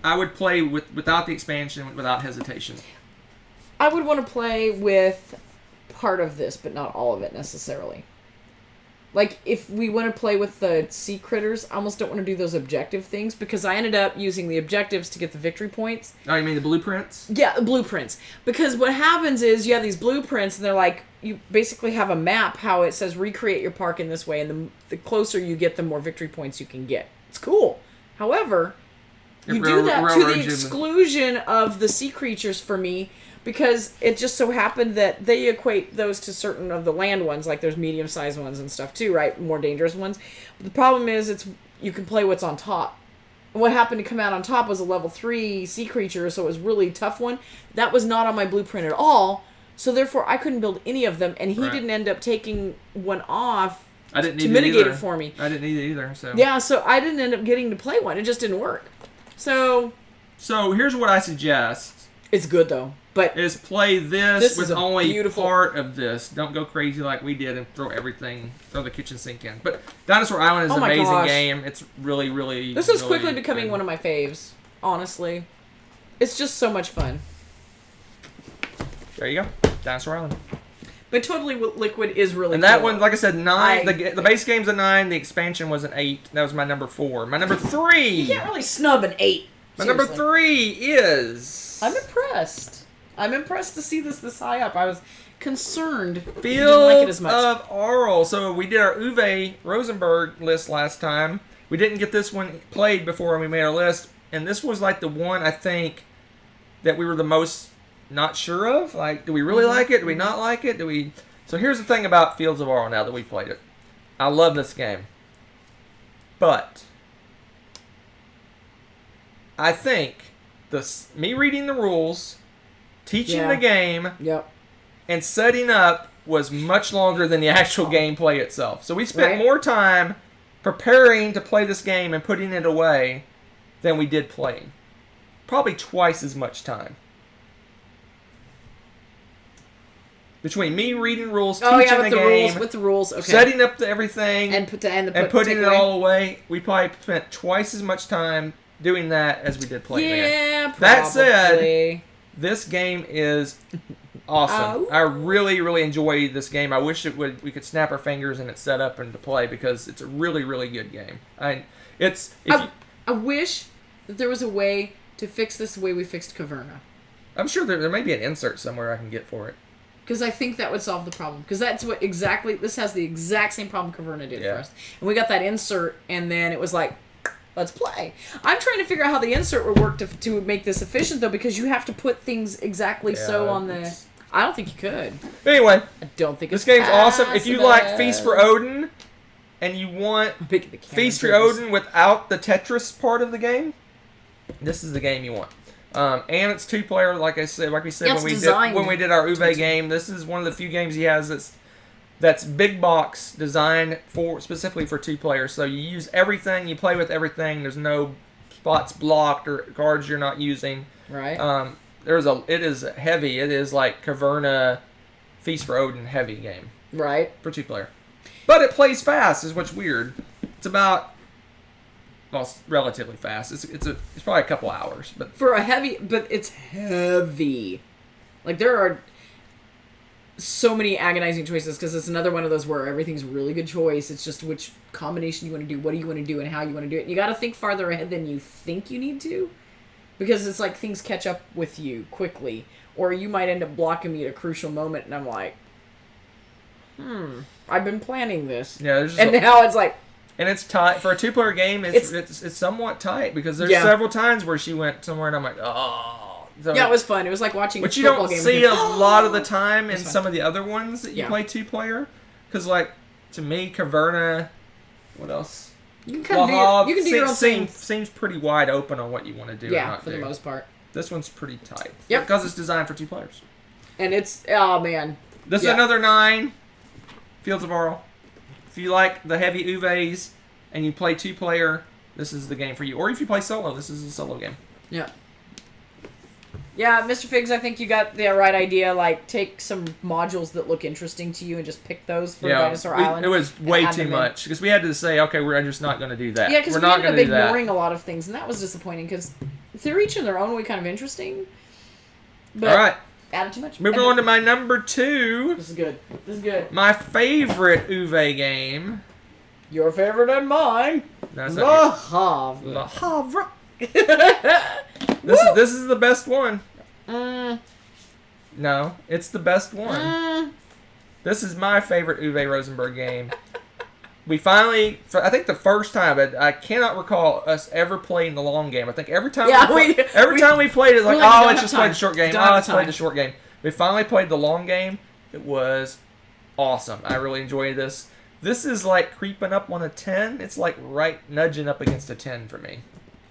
I would play without the expansion, without hesitation. I would want to play with part of this, but not all of it necessarily. Like, if we want to play with the sea critters, I almost don't want to do those objective things, because I ended up using the objectives to get the victory points. Oh, you mean the blueprints? Yeah, the blueprints. Because what happens is you have these blueprints, and they're like, you basically have a map how it says recreate your park in this way, and the closer you get, the more victory points you can get. It's cool. However, You do that to the exclusion of the sea creatures for me, because it just so happened that they equate those to certain of the land ones, like there's medium-sized ones and stuff too, right? More dangerous ones. But the problem is, you can play what's on top. And what happened to come out on top was a level 3 sea creature, so it was really a tough one. That was not on my blueprint at all, so therefore I couldn't build any of them, and he didn't end up taking one off to mitigate it for me. I didn't need it either. So yeah, so I didn't end up getting to play one. It just didn't work. So here's what I suggest. It's good though, but is play this with only beautiful part of this. Don't go crazy like we did and throw the kitchen sink in. But Dinosaur Island is an amazing game. It's really, really. This is really quickly becoming one of my faves. Honestly, it's just so much fun. There you go, Dinosaur Island. But Totally Liquid is really. And that one, like I said, 9. The base game's a 9. The expansion was an 8. That was my number 4. My number 3. You can't really snub an 8. My number 3 is. I'm impressed. I'm impressed to see this high up. I was concerned. Field like it as much. of Arl. So we did our Uwe Rosenberg list last time. We didn't get this one played before we made our list, and this was like the one I think that we were the most not sure of. Like, do we really like it? Do we not like it? So here's the thing about Fields of Arl now that we've played it. I love this game. But I think me reading the rules, teaching the game, and setting up was much longer than the actual gameplay itself. So we spent more time preparing to play this game and putting it away than we did playing. Probably twice as much time. Between me reading rules, teaching the game, with the rules, okay. setting up everything, and putting it all away, we probably spent twice as much time doing that as we did playing the game. Probably. That said, this game is awesome. I really, really enjoy this game. I wish we could snap our fingers and it's set up and to play, because it's a really, really good game. I wish that there was a way to fix this the way we fixed Caverna. I'm sure there may be an insert somewhere I can get for it. Because I think that would solve the problem. Because that's what this has the exact same problem Caverna did for us. And we got that insert, and then it was like, let's play. I'm trying to figure out how the insert would work to make this efficient, though, because you have to put things exactly so on the. I don't think you could. Anyway, I don't think this game's awesome. If you like Feast for Odin, and you want Feast for Odin without the Tetris part of the game, this is the game you want. And it's 2-player, like we said when we did our Uwe game. This is one of the few games he has that's big box, designed specifically for 2 players. So you use everything, you play with everything. There's no spots blocked or cards you're not using. Right. It is heavy. It is like Caverna, Feast for Odin heavy game. Right. For 2-player, but it plays fast. Is what's weird. It's about. Well, it's relatively fast. It's probably a couple hours, but it's heavy. Like, there are so many agonizing choices, because it's another one of those where everything's a really good choice. It's just which combination you want to do, what do you want to do, and how you want to do it. You got to think farther ahead than you think you need to, because it's like things catch up with you quickly, or you might end up blocking me at a crucial moment, and I'm like, I've been planning this. Yeah, now it's like. And it's tight for a 2-player game. It's somewhat tight, because there's several times where she went somewhere and I'm like, oh. So, it was fun. It was like watching a football game. But you don't see a lot of the time in some of the other ones that you play 2-player. Because, like, to me, Caverna, what else? You can do your own thing. Seems pretty wide open on what you want to do. Yeah, for the most part. This one's pretty tight. Yep. Because it's designed for 2 players. And it's, oh man. This is another 9. Fields of Arl. If you like the heavy Uves and you play 2-player, this is the game for you. Or if you play solo, this is a solo game. Yeah. Yeah, Mr. Figs, I think you got the right idea. Like, take some modules that look interesting to you and just pick those for Dinosaur Island. It was way too much, because we had to say, okay, we're just not going to do that. Yeah, because we ended up ignoring a lot of things, and that was disappointing, because they're each in their own way kind of interesting. But all right. Added too much. Moving on to my number 2. This is good. This is good. My favorite Uwe game. Your favorite and mine. Le Havre. Le Havre. This is the best one. No, it's the best one. This is my favorite Uwe Rosenberg game. we finally, I think the first time, I cannot recall us ever playing the long game. I think every time time we played it, it's like, oh, let's just play the short game. Oh, let's play the short game. We finally played the long game. It was awesome. I really enjoyed this. This is like creeping up on a 10. It's like right nudging up against a 10 for me.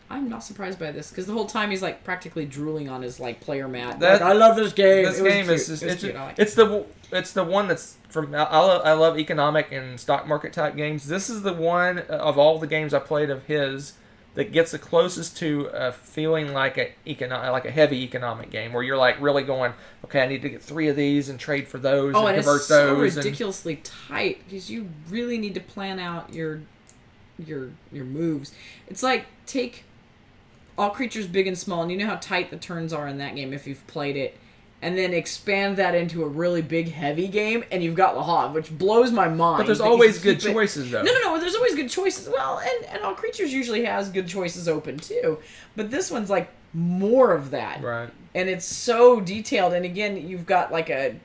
I'm not surprised by this because the whole time he's like practically drooling on his like player mat. I love this game. This game is just, it's the one that's from I love economic and stock market type games. This is the one of all the games I played of his that gets the closest to feeling like a heavy economic game where you're like really going, okay, I need to get 3 of these and trade for those and convert it's so those. Ridiculously tight because you really need to plan out your moves. It's like take all creatures big and small, and you know how tight the turns are in that game if you've played it, and then expand that into a really big, heavy game, and you've got Lahav, which blows my mind. But there's always good choices, though. No, there's always good choices. Well, and all creatures usually has good choices open, too. But this one's like more of that. Right. And it's so detailed, and again, you've got like a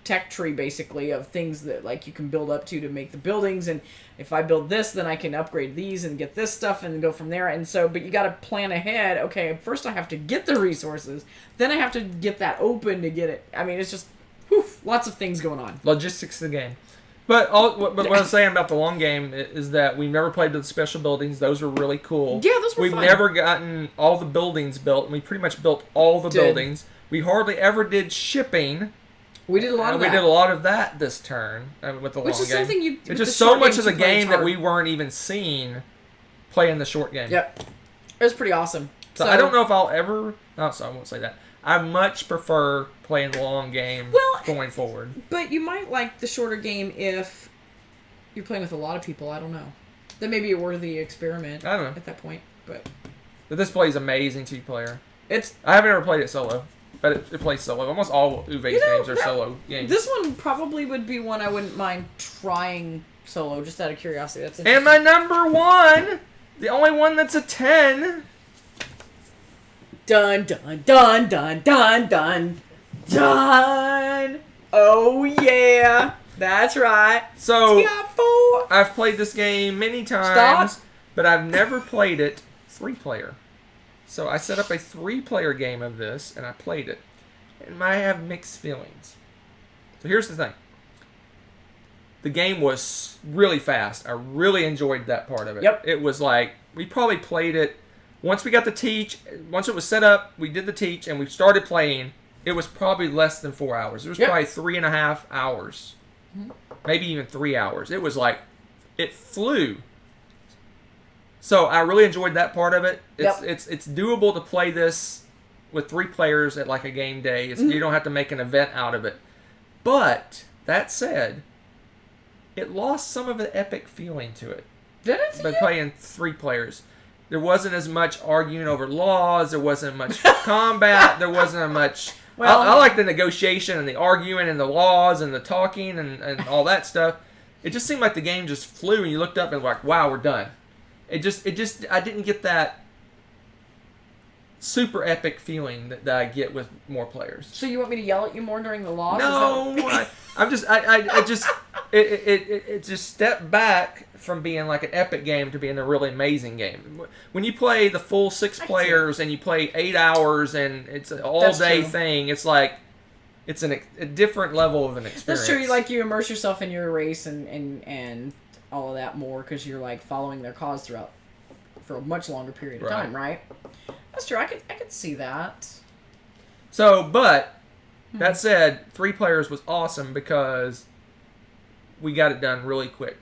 tech tree, basically, of things that like you can build up to make the buildings, and if I build this, then I can upgrade these and get this stuff and go from there. And so, but you got to plan ahead. Okay, first I have to get the resources, then I have to get that open to get it. I mean, it's just, lots of things going on. Logistics of the game. But what I'm saying about the long game is that we've never played with special buildings. Those were really cool. Yeah, those were We've fun. never gotten all the buildings built, and we pretty much built all the buildings. We hardly ever did shipping. We did a lot of that. We did a lot of that this turn with the long game. Which is something you... It's just so much of the game that we weren't even seeing playing the short game. Yep. It was pretty awesome. So I don't know if I'll ever... No, so I won't say that. I much prefer playing the long game going forward. But you might like the shorter game if you're playing with a lot of people. I don't know. Then maybe a worthy experiment I don't know. at that point. But this plays amazing two-player. I haven't ever played it solo. But it plays solo. Almost all Uwe's games are solo games. This one probably would be one I wouldn't mind trying solo, just out of curiosity. That's interesting. And my number 1, the only one that's a 10. Dun, dun, dun, dun, dun, dun, dun. Oh, yeah. That's right. So, T4. I've played this game many times, but I've never played it 3-player. So I set up a 3-player game of this, and I played it. And I have mixed feelings. So here's the thing. The game was really fast. I really enjoyed that part of it. Yep. It was like, we probably played it, once we got the teach, once it was set up, we did the teach, and we started playing, it was probably less than 4 hours. It was probably 3.5 hours. Mm-hmm. Maybe even 3 hours. It was like, it flew. So I really enjoyed that part of it. It's doable to play this with 3 players at like a game day. You don't have to make an event out of it. But that said, it lost some of the epic feeling to it. Did it? By playing 3 players, there wasn't as much arguing over laws. There wasn't much combat. There wasn't much. Well, I like the negotiation and the arguing and the laws and the talking and all that stuff. It just seemed like the game just flew, and you looked up and like, wow, we're done. I didn't get that super epic feeling that I get with more players. So you want me to yell at you more during the loss? No, I just stepped back from being like an epic game to being a really amazing game. When you play the full 6 players and you play 8 hours and it's an all-day thing, it's like it's a different level of an experience. That's true. Like you immerse yourself in your race and all of that more because you're like following their cause throughout for a much longer period of time, right? That's true. I could see that. So, but that said, 3 players was awesome because we got it done really quick.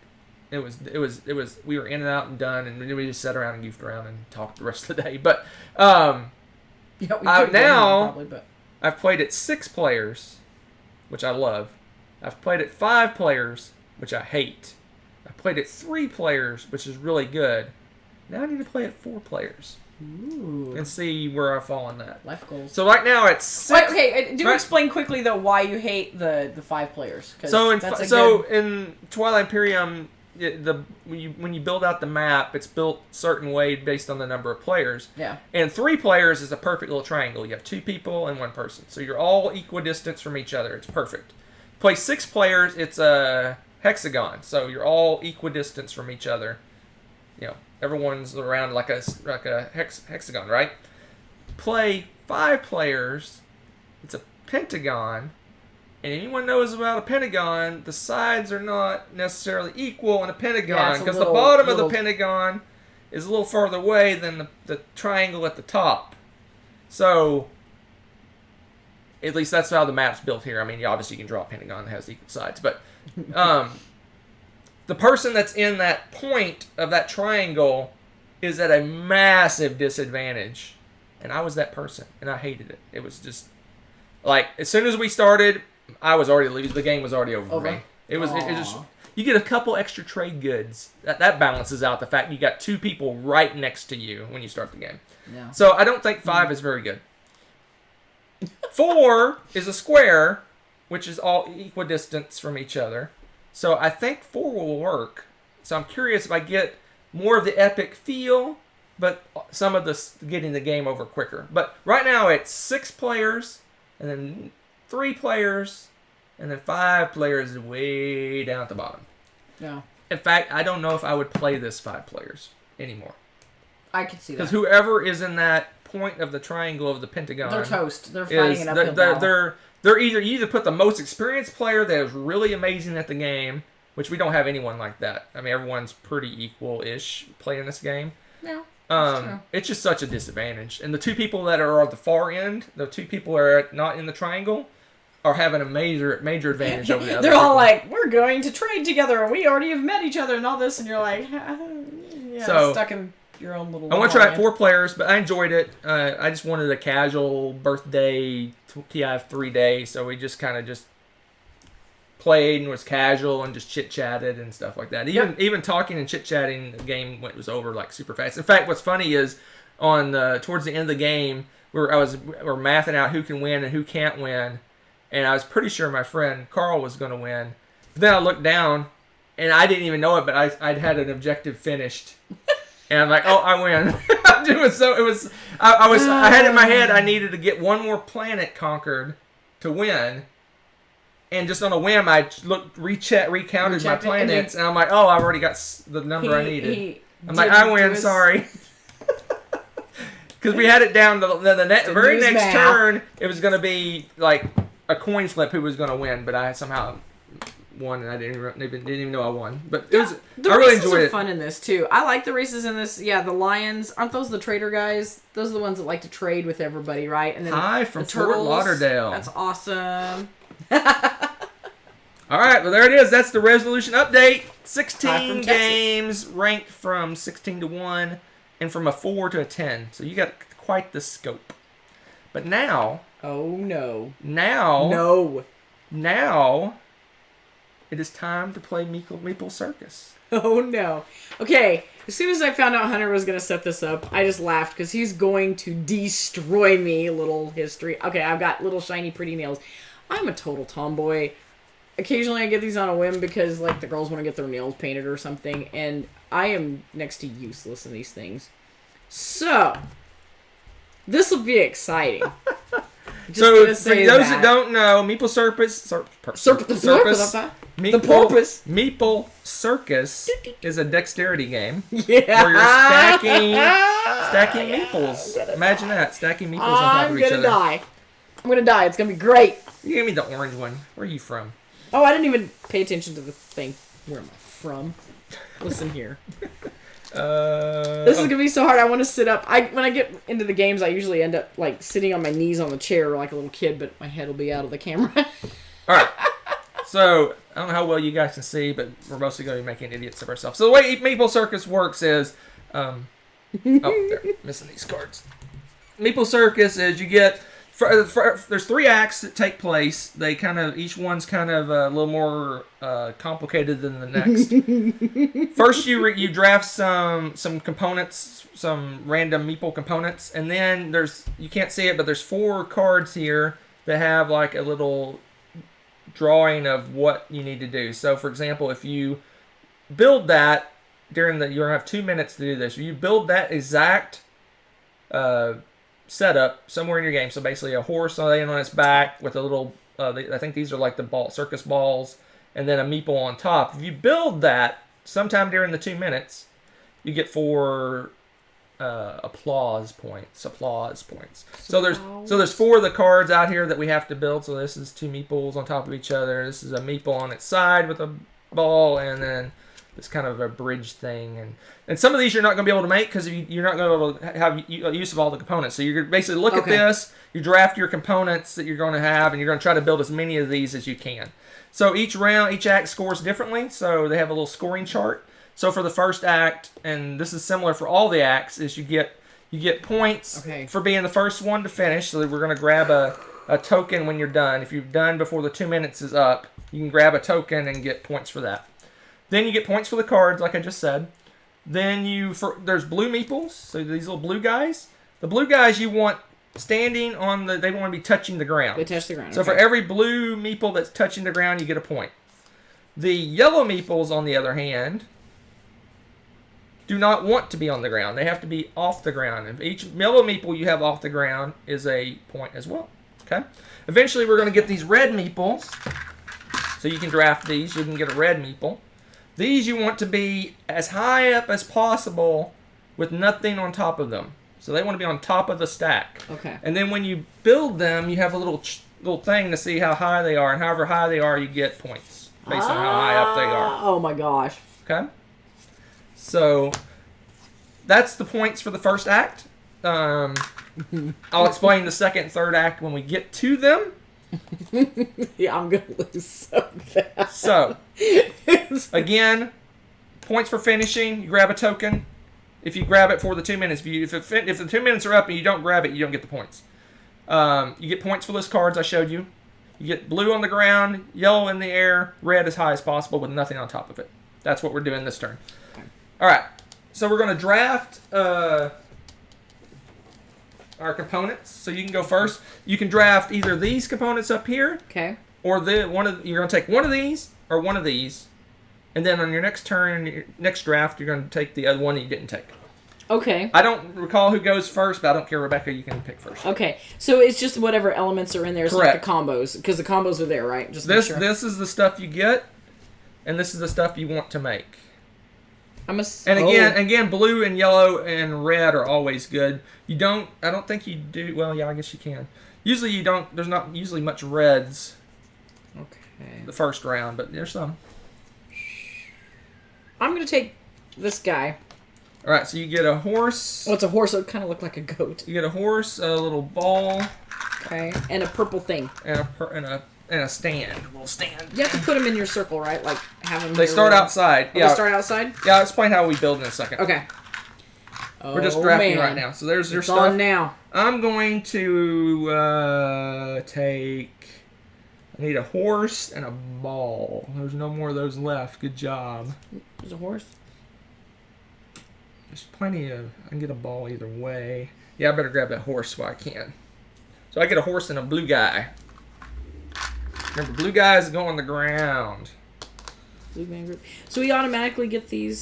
It was we were in and out and done, and then we just sat around and goofed around and talked the rest of the day. But I've played it 6 players, which I love. I've played it 5 players, which I hate. I played it 3 players, which is really good. Now I need to play it 4 players. Ooh. And see where I fall on that. Life goals. So right now it's 6. Wait, okay, explain quickly though why you hate the 5 players. So in Twilight Imperium, when you build out the map, it's built a certain way based on the number of players. Yeah. And 3 players is a perfect little triangle. You have 2 people and 1 person, so you're all equidistant from each other. It's perfect. Play 6 players. It's a hexagon. So you're all equidistant from each other. You know, everyone's around like a hexagon, right? Play 5 players. It's a pentagon. And anyone knows about a pentagon, the sides are not necessarily equal in a pentagon because the bottom of the pentagon is a little further away than the triangle at the top. So, at least that's how the map's built here. I mean, obviously you can draw a pentagon that has equal sides, but the person that's in that point of that triangle is at a massive disadvantage. And I was that person, and I hated it. It was just, like, as soon as we started, I was already losing. The game was already over for me. It just, you get a couple extra trade goods. That balances out the fact you got 2 people right next to you when you start the game. Yeah. So I don't think 5 is very good. 4 is a square, which is all equidistance from each other. So I think 4 will work. So I'm curious if I get more of the epic feel, but some of the getting the game over quicker. But right now it's 6 players, and then 3 players, and then 5 players way down at the bottom. Yeah. In fact, I don't know if I would play this 5 players anymore. I could see that. Because whoever is in that point of the triangle of the pentagon, they're toast. They're fighting an uphill battle. They're you either put the most experienced player that is really amazing at the game, which we don't have anyone like that. I mean, everyone's pretty equal-ish playing this game. Yeah. That's true. It's just such a disadvantage. And the 2 people that are at the far end, the 2 people that are not in the triangle, are having a major advantage over the other. They're all like, we're going to trade together, and we already have met each other and all this, and you're like, yeah, so, stuck in your own little... I want to try it 4 players, but I enjoyed it. I just wanted a casual birthday TI3 day, so we just kind of just played and was casual and just chit-chatted and stuff like that. Even talking and chit-chatting, the game was over like super fast. In fact, what's funny is on towards the end of the game, we're mathing out who can win and who can't win, and I was pretty sure my friend Carl was going to win. But then I looked down, and I didn't even know it, but I'd had an objective finished. And I'm like, oh, I win. I had it in my head I needed to get 1 more planet conquered to win. And just on a whim, I recounted my planets, and I'm like, oh, I've already got the number I needed. I'm like, I win, sorry. Because we had it down to the very next turn, it was going to be like a coin flip who was going to win, but I somehow won, and I didn't even know I won. But it was, I really enjoyed it. The races are fun in this too. I like the races in this. Yeah, the lions, aren't those the trader guys? Those are the ones that like to trade with everybody, right? And then Hi from Fort Lauderdale. That's awesome. All right, well there it is. That's the resolution update. 16 games ranked from 16 to 1 and from a 4 to a 10. So you got quite the scope. But now, oh no. Now it is time to play Meeple Circus. Oh no. Okay, as soon as I found out Hunter was going to set this up, I just laughed because he's going to destroy me. Little history. Okay, I've got little shiny pretty nails. I'm a total tomboy. Occasionally I get these on a whim because like the girls want to get their nails painted or something, and I am next to useless in these things. So, this will be exciting. So, for those that don't know, Meeple Circus, Meeple Circus is a dexterity game. Yeah. Where you're stacking meeples. Imagine that, stacking meeples on top of each other. I'm gonna die. It's gonna be great. You gave me the orange one. Where are you from? Oh, I didn't even pay attention to the thing. Where am I from? Listen here. This is gonna be so hard. I want to sit up. When I get into the games, I usually end up like sitting on my knees on the chair like a little kid, but my head will be out of the camera. All right. So I don't know how well you guys can see, but we're mostly going to be making idiots of ourselves. So the way Meeple Circus works is, oh, there, missing these cards. Meeple Circus is you get. There's 3 acts that take place. They each one's kind of a little more complicated than the next. First, you draft some components, some random meeple components, and then you can't see it, but there's 4 cards here that have like a little drawing of what you need to do. So, for example, if you build that you're gonna have 2 minutes to do this. If you build that exact setup somewhere in your game. So basically a horse laying on its back with a little, I think these are like the circus balls, and then a meeple on top. If you build that sometime during the 2 minutes, you get 4 applause points. So there's 4 of the cards out here that we have to build. So this is 2 meeples on top of each other. This is a meeple on its side with a ball, and then this kind of a bridge thing. And some of these you're not going to be able to make because you're not going to be able to have use of all the components. So you're going to basically look at this, you draft your components that you're going to have, and you're going to try to build as many of these as you can. So each act scores differently. So they have a little scoring chart. So for the first act, and this is similar for all the acts, is you get points for being the first one to finish. So we're going to grab a token when you're done. If you're done before the 2 minutes is up, you can grab a token and get points for that. Then you get points for the cards, like I just said. Then there's blue meeples, so these little blue guys. The blue guys you want standing on they want to be touching the ground. They touch the ground. So for every blue meeple that's touching the ground, you get a point. The yellow meeples, on the other hand, do not want to be on the ground. They have to be off the ground. If each yellow meeple you have off the ground is a point as well. Okay. Eventually, we're going to get these red meeples. So you can draft these. You can get a red meeple. These you want to be as high up as possible with nothing on top of them. So they want to be on top of the stack. Okay. And then when you build them, you have a little thing to see how high they are. And however high they are, you get points based on how high up they are. Oh my gosh. Okay. So that's the points for the first act. I'll explain the second and third act when we get to them. Yeah, I'm going to lose so fast. So, again, points for finishing. You grab a token. If you grab it for the 2 minutes, if the 2 minutes are up and you don't grab it, you don't get the points. You get points for those cards I showed you. You get blue on the ground, yellow in the air, red as high as possible with nothing on top of it. That's what we're doing this turn. All right. So we're going to draft our components. So you can go first. You can draft either these components up here, or you're going to take one of these or one of these, and then on your next turn, your next draft, you're going to take the other one that you didn't take. Okay. I don't recall who goes first, but I don't care, Rebecca. You can pick first. Okay. So it's just whatever elements are in there. Correct. It's like the combos, because the combos are there, right? Just this is the stuff you get, and this is the stuff you want to make. Again, blue and yellow and red are always good. I don't think you do. Well, yeah, I guess you can. Usually you don't. There's not usually much reds. Okay. The first round, but there's some. I'm gonna take this guy. All right, so you get a horse. Oh, it's a horse. It kind of look like a goat. You get a horse, a little ball. Okay, and a purple thing. And a stand. A little stand. You have to put them in your circle, right? Like have them. They start outside. Oh, yeah. They start outside. Yeah, I'll explain how we build in a second. Okay. We're just drafting right now. So there's your stuff. On now. I'm going to take. I need a horse and a ball. There's no more of those left. Good job. There's a horse. There's plenty of. I can get a ball either way. Yeah, I better grab that horse while I can. So I get a horse and a blue guy. Remember, blue guys go on the ground. Blue man group. So we automatically get the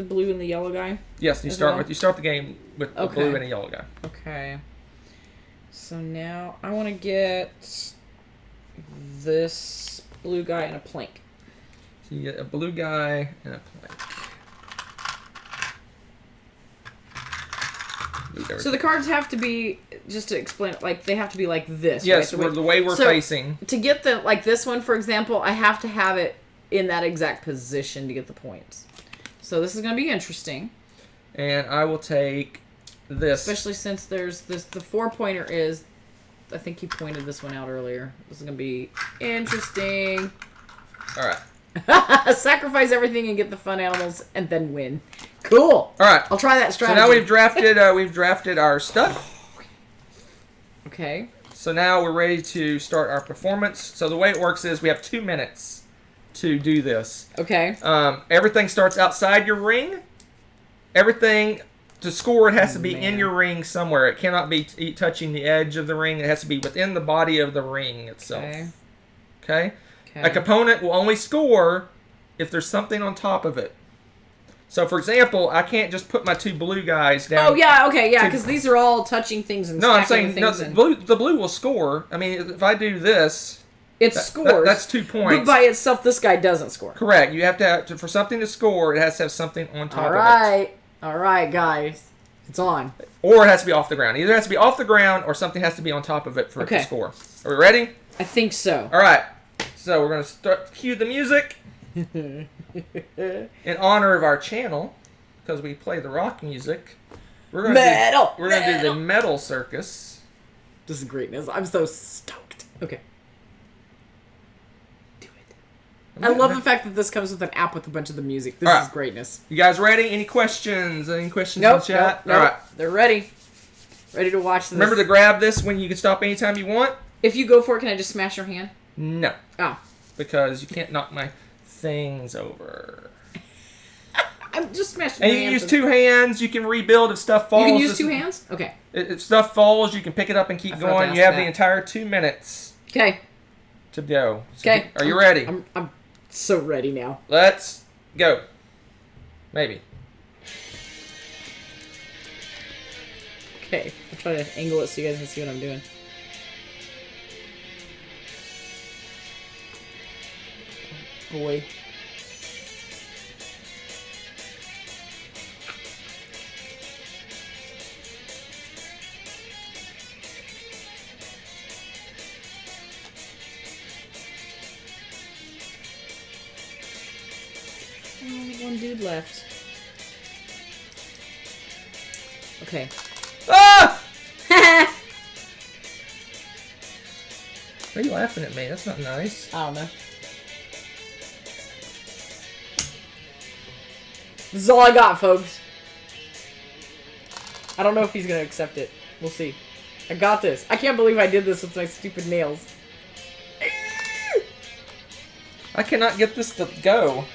blue and the yellow guy? Yes, you start the game with a blue and a yellow guy. Okay. So now I want to get this blue guy and a plank. So you get a blue guy and a plank. So the cards have to be, just to explain, like they have to be like this. Yes, right? the way we're facing. To get this one, for example, I have to have it in that exact position to get the points. So this is going to be interesting. And I will take this. Especially since there's this, the 4-pointer is, I think you pointed this one out earlier. This is going to be interesting. All right. Sacrifice everything and get the fun animals and then win. Cool. All right. I'll try that strategy. So now we've drafted our stuff. Okay. So now we're ready to start our performance. So the way it works is we have 2 minutes to do this. Okay. Everything starts outside your ring. Everything to score, it has to be in your ring somewhere. It cannot be touching the edge of the ring. It has to be within the body of the ring itself. Okay. A component will only score if there's something on top of it. So, for example, I can't just put my 2 blue guys down. Oh, yeah, okay, yeah, because these are all touching things and no, I'm saying things the blue will score. I mean, if I do this, It scores. That's 2 points. But by itself, this guy doesn't score. Correct. You have to for something to score, it has to have something on top All of right. All right, guys. It's on. it. Or it has to be off the ground. Either it has to be off the ground or something has to be on top of it for it to score. Are we ready? I think so. All right. So we're going to cue the music in honor of our channel because we play the rock music. We're going to do the Meeple Circus. This is greatness. I'm so stoked. Okay. Do it. I love the fact that this comes with an app with a bunch of the music. This is greatness. You guys ready? Any questions? Any questions in the chat? Nope. All right. They're ready. Ready to watch this. Remember to grab this when you can stop anytime you want. If you go for it, can I just smash your hand? No. Oh. Because you can't knock my things over. I'm just smashing And your you can hand. use 2 hands. You can rebuild if stuff falls. You can use 2 hands? Okay. If stuff falls, you can pick it up and keep going. You have the entire 2 minutes Okay. to go. Okay. Are you ready? I'm so ready now. Let's go. Maybe. Okay. I'll try to angle it so you guys can see what I'm doing. Boy. One dude left. Okay. Ah! Why are you laughing at me? That's not nice. I don't know. This is all I got, folks. I don't know if he's gonna accept it. We'll see. I got this. I can't believe I did this with my stupid nails. I cannot get this to go.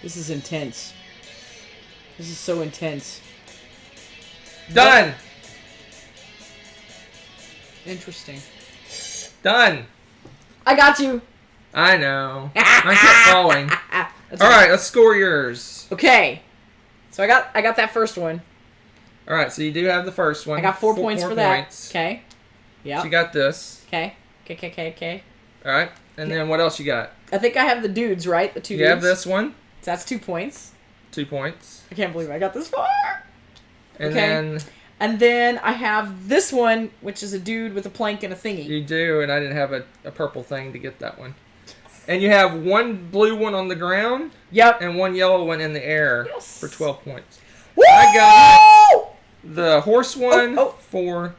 This is intense. This is so intense. Done. Interesting. Done. I got you. I know. I kept falling. That's All right, let's score yours. Okay. So I got that first one. All right, so you do have the first one. I got 4 points for that. Okay. Yeah. So you got this. Okay. Okay. All right, and then what else you got? I think I have the dudes, right? The 2 dudes. You have this one. So that's 2 points. 2 points. I can't believe I got this far. And Okay. And then I have this one, which is a dude with a plank and a thingy. you do, and I didn't have a purple thing to get that one. And you have 1 blue one on the ground. Yep. And 1 yellow one in the air for 12 points. Woo! I got the horse one for...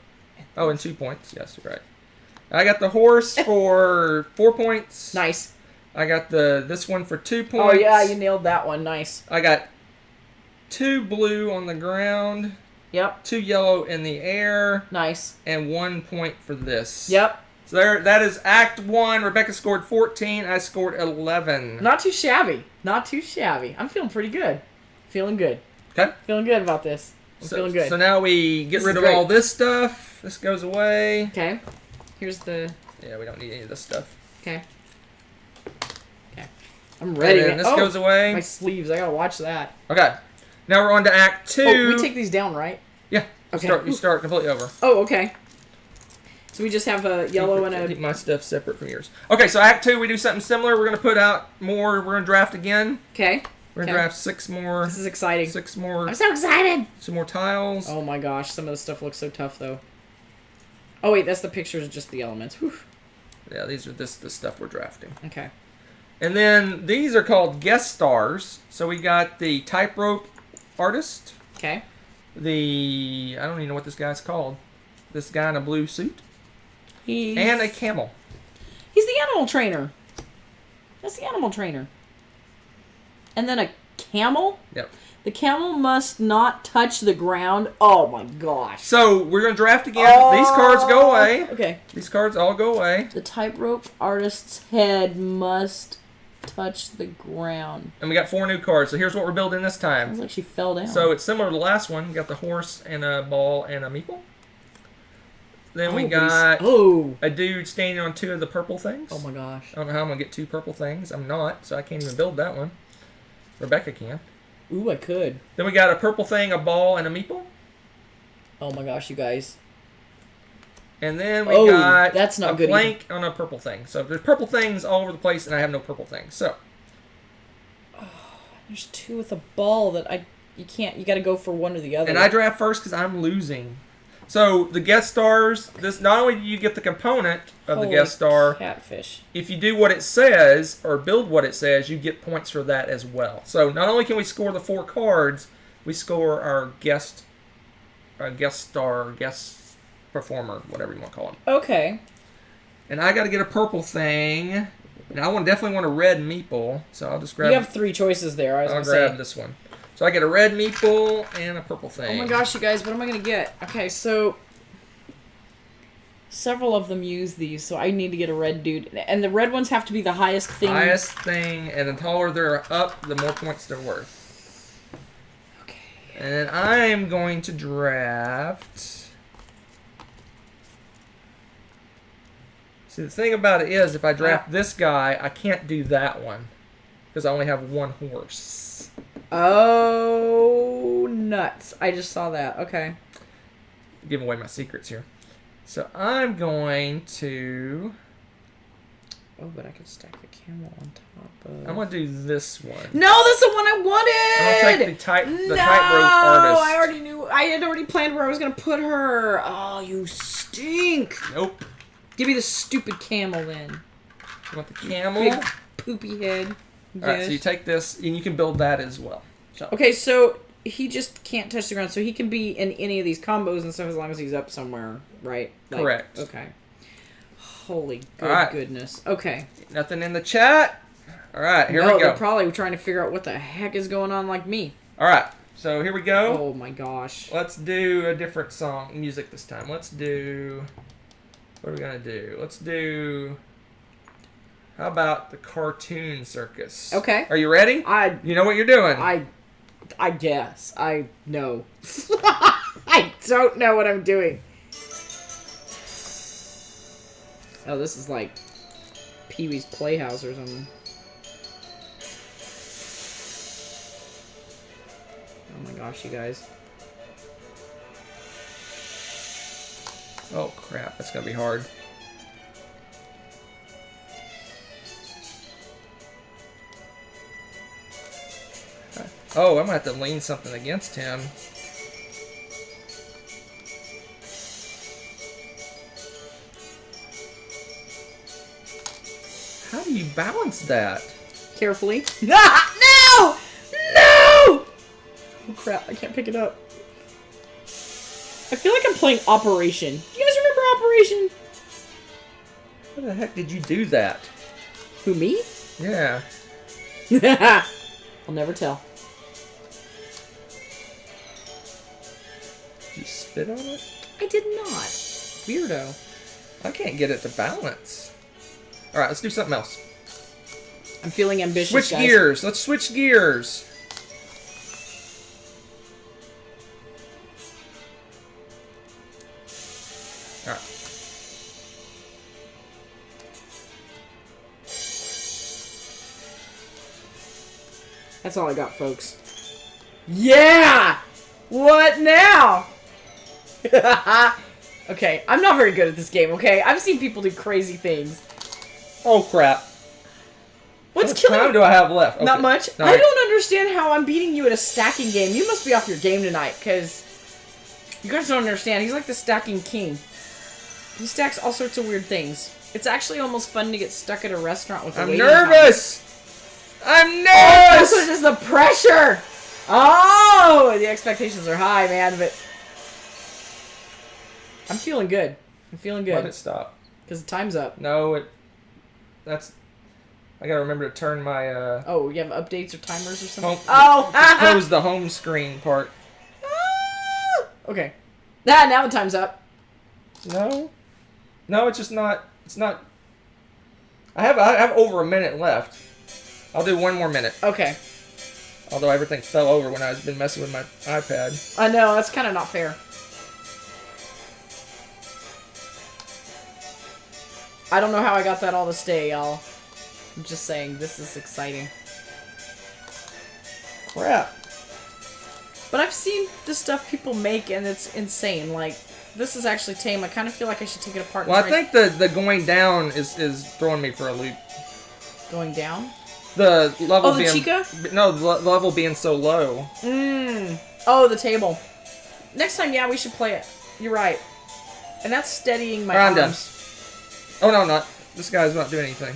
Oh, and 2 points. Yes, you're right. I got the horse for 4 points. Nice. I got this one for 2 points. Oh, yeah, you nailed that one. Nice. I got 2 blue on the ground. Yep. 2 yellow in the air. Nice. And 1 point for this. Yep. So that is Act 1. Rebecca scored 14. I scored 11. Not too shabby. Not too shabby. I'm feeling pretty good. Feeling good. Okay. Feeling good about this. I'm feeling good. So now we get rid of all this stuff. This goes away. Okay. Here's the... Yeah, we don't need any of this stuff. Okay. Okay. I'm ready. And then this goes away. My sleeves. I gotta watch that. Okay. Now we're on to Act 2. Oh, we take these down, right? Yeah. Okay. You start completely over. Oh, okay. So we just have a yellow and a... Keep my stuff separate from yours. Okay, so Act 2, we do something similar. We're going to put out more. We're going to draft again. Okay. We're going to draft 6 more. This is exciting. 6 more. I'm so excited. Some more tiles. Oh my gosh, some of the stuff looks so tough, though. Oh, wait, that's the pictures of just the elements. Whew. Yeah, these are the stuff we're drafting. Okay. And then these are called guest stars. So we got the tightrope artist. Okay. I don't even know what this guy's called. This guy in a blue suit. And a camel. He's the animal trainer. That's the animal trainer. And then a camel? Yep. The camel must not touch the ground. Oh my gosh. So we're going to draft again. These cards go away. Okay. These cards all go away. The tightrope artist's head must touch the ground. And we got 4 new cards. So here's what we're building this time. Sounds like she fell down. So it's similar to the last one. We got the horse and a ball and a meeple. Then we but he's- got Oh. a dude standing on 2 of the purple things. Oh my gosh. I don't know how I'm going to get 2 purple things. I'm not, so I can't even build that one. Rebecca can. Ooh, I could. Then we got a purple thing, a ball, and a meeple. Oh my gosh, you guys. And then we Oh, got that's not a good blank on a purple thing. So there's purple things all over the place, and I have no purple things. So There's 2 with a ball that you can't. You got to go for one or the other. and I draft first because I'm losing. So the guest stars, this not only do you get the component of the Holy guest star, catfish. if you do what it says or build what it says, you get points for that as well. So not only can we score the 4 cards, we score our guest star, guest performer, whatever you want to call him. Okay. And I got to get a purple thing, and I definitely want a red meeple. So I'll just grab. You have 3 choices there. I was I'll gonna grab say. this one. So I get a red meeple and a purple thing. Oh my gosh, you guys! What am I gonna get? Okay, so several of them use these, so I need to get a red dude, and the red ones have to be the highest thing. Highest thing, and the taller they're up, the more points they're worth. Okay. And I'm going to draft. See, the thing about it is, if I draft this guy, I can't do that one because I only have 1 horse. Oh, nuts! I just saw that. Okay. Giving away my secrets here. So I'm going to. Oh, but I could stack the camel on top of. I'm going to do this one. No, that's the one I wanted. I'll take the No, tightrope artist. I already knew. I had already planned where I was gonna put her. Oh, you stink! Nope. Give me the stupid camel then. You want the camel? Big poopy head. Alright, so you take this, and you can build that as well. So. Okay, so he just can't touch the ground, so he can be in any of these combos and stuff as long as he's up somewhere, right? Correct. Okay. Holy goodness. Okay. Nothing in the chat. Alright, here we go. They're probably trying to figure out what the heck is going on like me. Alright, so here we go. Oh my gosh. Let's do a different song, music this time. Let's do... What are we going to do? Let's do... How about the Cartoon Circus? Okay. Are you ready? You know what you're doing. I guess. I know. I don't know what I'm doing. Oh, this is like Pee-wee's Playhouse or something. Oh my gosh, you guys. Oh crap, that's going to be hard. Oh, I'm going to have to lean something against him. How do you balance that? Carefully. Ah, no! No! Oh crap, I can't pick it up. I feel like I'm playing Operation. You guys remember Operation? How the heck did you do that? Who, me? Yeah. I'll never tell. Did you spit on it? I did not. Weirdo. I can't get it to balance. Alright, let's do something else. I'm feeling ambitious, Switch guys. gears. Let's switch gears. Alright. That's all I got, folks. Yeah! What now? Okay, I'm not very good at this game, okay? I've seen people do crazy things. Oh crap. What's How much killing time me? do I have left? Not Okay. much. No, I wait. don't understand how I'm beating you at a stacking game. You must be off your game tonight, because you guys don't understand. He's like the stacking king. He stacks all sorts of weird things. It's actually almost fun to get stuck at a restaurant with a I'm waiting time. nervous! I'm Oh, nervous! this is the pressure! Oh! The expectations are high, man, but I'm feeling good. I'm feeling Let good. it stop. Because the time's up. No, that's... I gotta remember to turn my, Oh, you have updates or timers or something? home... Oh! Close the home screen part. Okay. Now the time's up. No? No, it's just not... It's not... I have over a minute left. I'll do one more minute. Okay. Although everything fell over when I've been messing with my iPad. I know, that's kind of not fair. I don't know how I got that all to stay, y'all. I'm just saying, this is exciting. Crap. But I've seen the stuff people make, and it's insane. Like, this is actually tame. I kind of feel like I should take it apart. Well, I think the going down is throwing me for a loop. Going down? The level the being... Chica? No, the level being so low. Oh, the table. Next time, yeah, we should play it. You're right. And that's steadying my Rhonda. arms. Oh, no, not. This guy's not doing anything.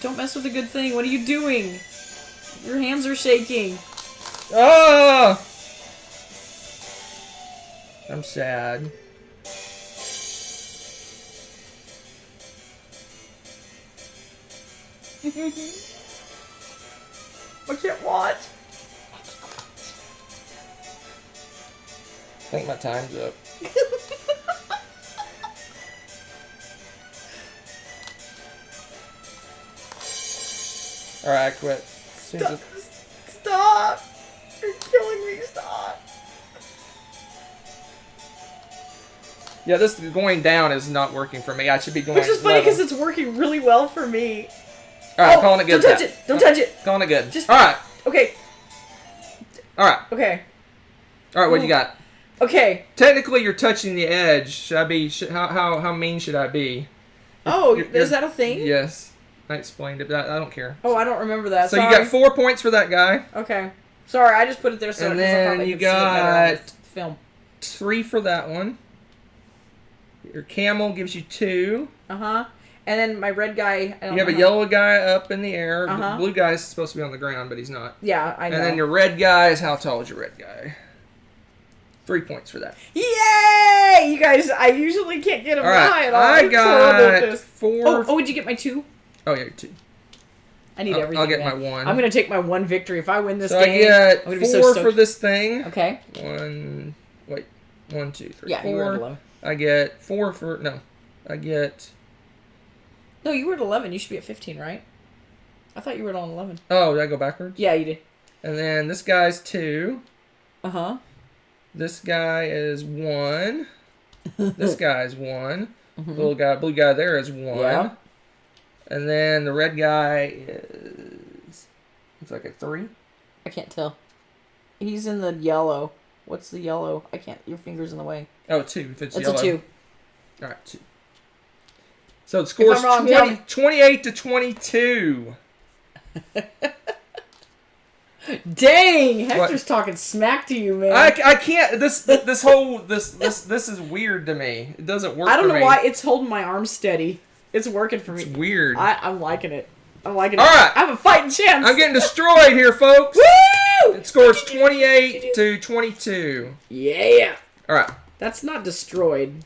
Don't mess with a good thing. What are you doing? Your hands are shaking. Oh! I'm sad. I can't watch. I think my time's up. Alright, I quit. Stop! You're killing me. Stop. Yeah, this going down is not working for me. I should be going Which is funny level. because it's working really well for me. Alright, calling it good. Don't touch it! Don't touch it! Calling it good. Just Alright. Okay. Alright. Okay. Alright, what you got? Okay. Technically, you're touching the edge. Should I be... how mean should I be? Oh, You're- is that a thing? Yes. I explained it, but I don't care. Oh, I don't remember that. So Sorry. you got 4 points for that guy. Okay. Sorry, I just put it there so And because I thought then I you could see it better on got- the film. 3 for that one. Your camel gives you 2. Uh-huh. And then my red guy... I don't You have know a how- yellow guy up in the air. Uh-huh. The blue guy's supposed to be on the ground, but he's not. Yeah, I know. And then your red guy is... How tall is your red guy? 3 points for that. Yay! You guys, I usually can't get them All right, high at all. I I'm terrible at got this. 4... Oh, would you get my 2? Oh, yeah, 2. I need everything. I'll get man. my 1. I'm gonna take my 1 victory if I win this So I game. get I'm gonna 4 be so for stoked. this thing. Okay. 1... Wait. 1, 2, 3, Yeah, 4. you were at 11. I get 4 for... No. I get... No, you were at 11. You should be at 15, right? I thought you were at 11. Oh, did I go backwards? Yeah, you did. And then this guy's 2. Uh-huh. This guy is 1. This guy's 1. Little guy, blue guy there is 1. Yeah. And then the red guy is... Looks like a 3. I can't tell. He's in the yellow. What's the yellow? I can't. Your finger's in the way. Oh, 2 if it's It's yellow. a 2. All right, 2. So the score's I'm wrong, tell me. 28 to 22. Dang! Hector's What? talking smack to you, man. I can't. This whole this is weird to me. It doesn't work. I don't for know me. why it's holding my arm steady. It's working for me. It's weird. I'm liking it. I'm liking it. All right. I have a fighting chance. I'm getting destroyed here, folks. Woo! It scores 28 to 22. Yeah. All right. That's not destroyed.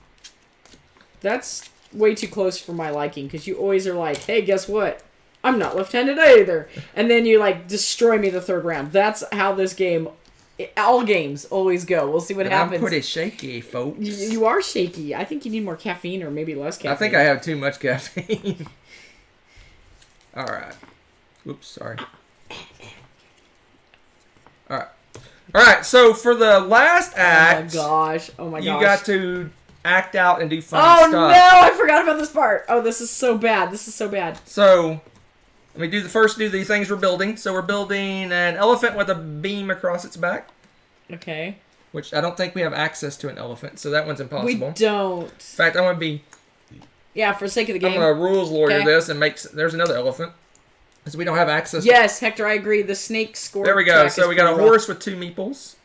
That's way too close for my liking because you always are like, hey, guess what? I'm not left-handed either. And then you like destroy me the third round. That's how this game, all games always go. We'll see what happens. I'm pretty shaky, folks. You are shaky. I think you need more caffeine or maybe less caffeine. I think I have too much caffeine. All right. Oops, sorry. All right. All right, so for the last act, Oh my gosh. you got to act out and do fun Oh stuff. no, I forgot about this part. Oh, this is so bad. This is so bad. So, let me do the things we're building. So we're building an elephant with a beam across its back, Okay. which I don't think we have access to an elephant, so that one's impossible. We don't. In fact, I'm gonna Yeah, for the sake of the game. rules lawyer Okay. this and there's another elephant. Because we don't have access Yes, Hector, I agree. The snake score. There we go. track So is we got a pretty rough. horse with 2 meeples.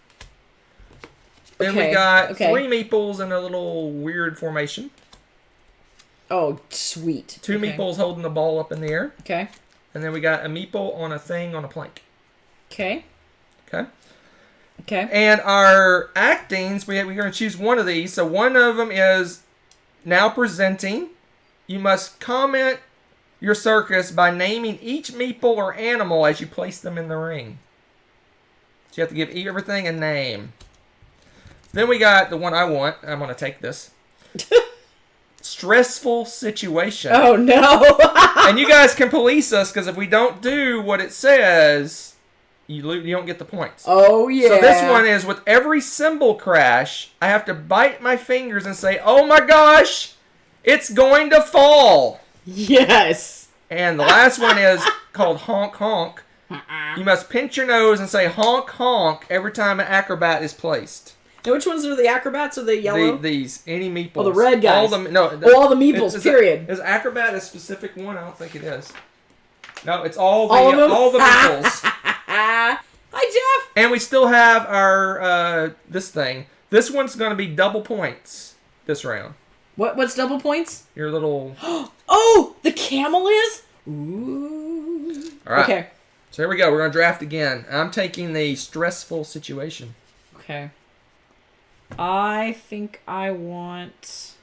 Then Okay, we got okay. 3 meeples in a little weird formation. Oh, sweet. 2 Okay. meeples holding the ball up in the air. Okay. And then we got a meeple on a thing on a plank. Okay. Okay. Okay. And our actings, we're going to choose one of these. So one of them is now presenting. You must comment your circus by naming each meeple or animal as you place them in the ring. So you have to give everything a name. Then we got the one I want. I'm going to take this. Stressful situation. Oh no. And you guys can police us because if we don't do what it says, you don't get the points. Oh, yeah. So this one is with every symbol crash, I have to bite my fingers and say, "Oh my gosh, it's going to fall." Yes. And the last one is called honk honk. You must pinch your nose and say honk honk every time an acrobat is placed. Now, which ones are the acrobats or the yellow? These any meeples. Oh, the red guys. All the meeples, period. Is acrobat a specific one? I don't think it is. No, it's all the meeples. Hi, Jeff. And we still have our this thing. This one's going to be double points this round. What's double points? Your little... Oh, the camel is? Ooh. All right. Okay. So here we go. We're going to draft again. I'm taking the stressful situation. Okay. I think I want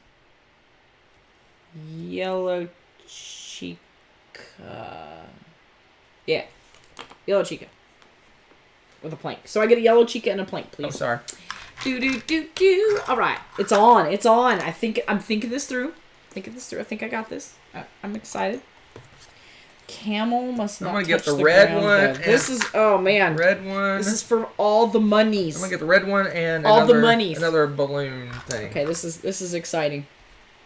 yellow chica. Yeah. Yellow chica. With a plank. So I get a yellow chica and a plank, please. Oh, sorry. Do. All right. It's on. I'm thinking this through. I think I got this. I'm excited. Camel must not touch the ground. I'm going to get the red one. This is, oh man. Red one. This is for all the monies. I'm going to get the red one and all the monies. Another balloon thing. Okay, this is exciting.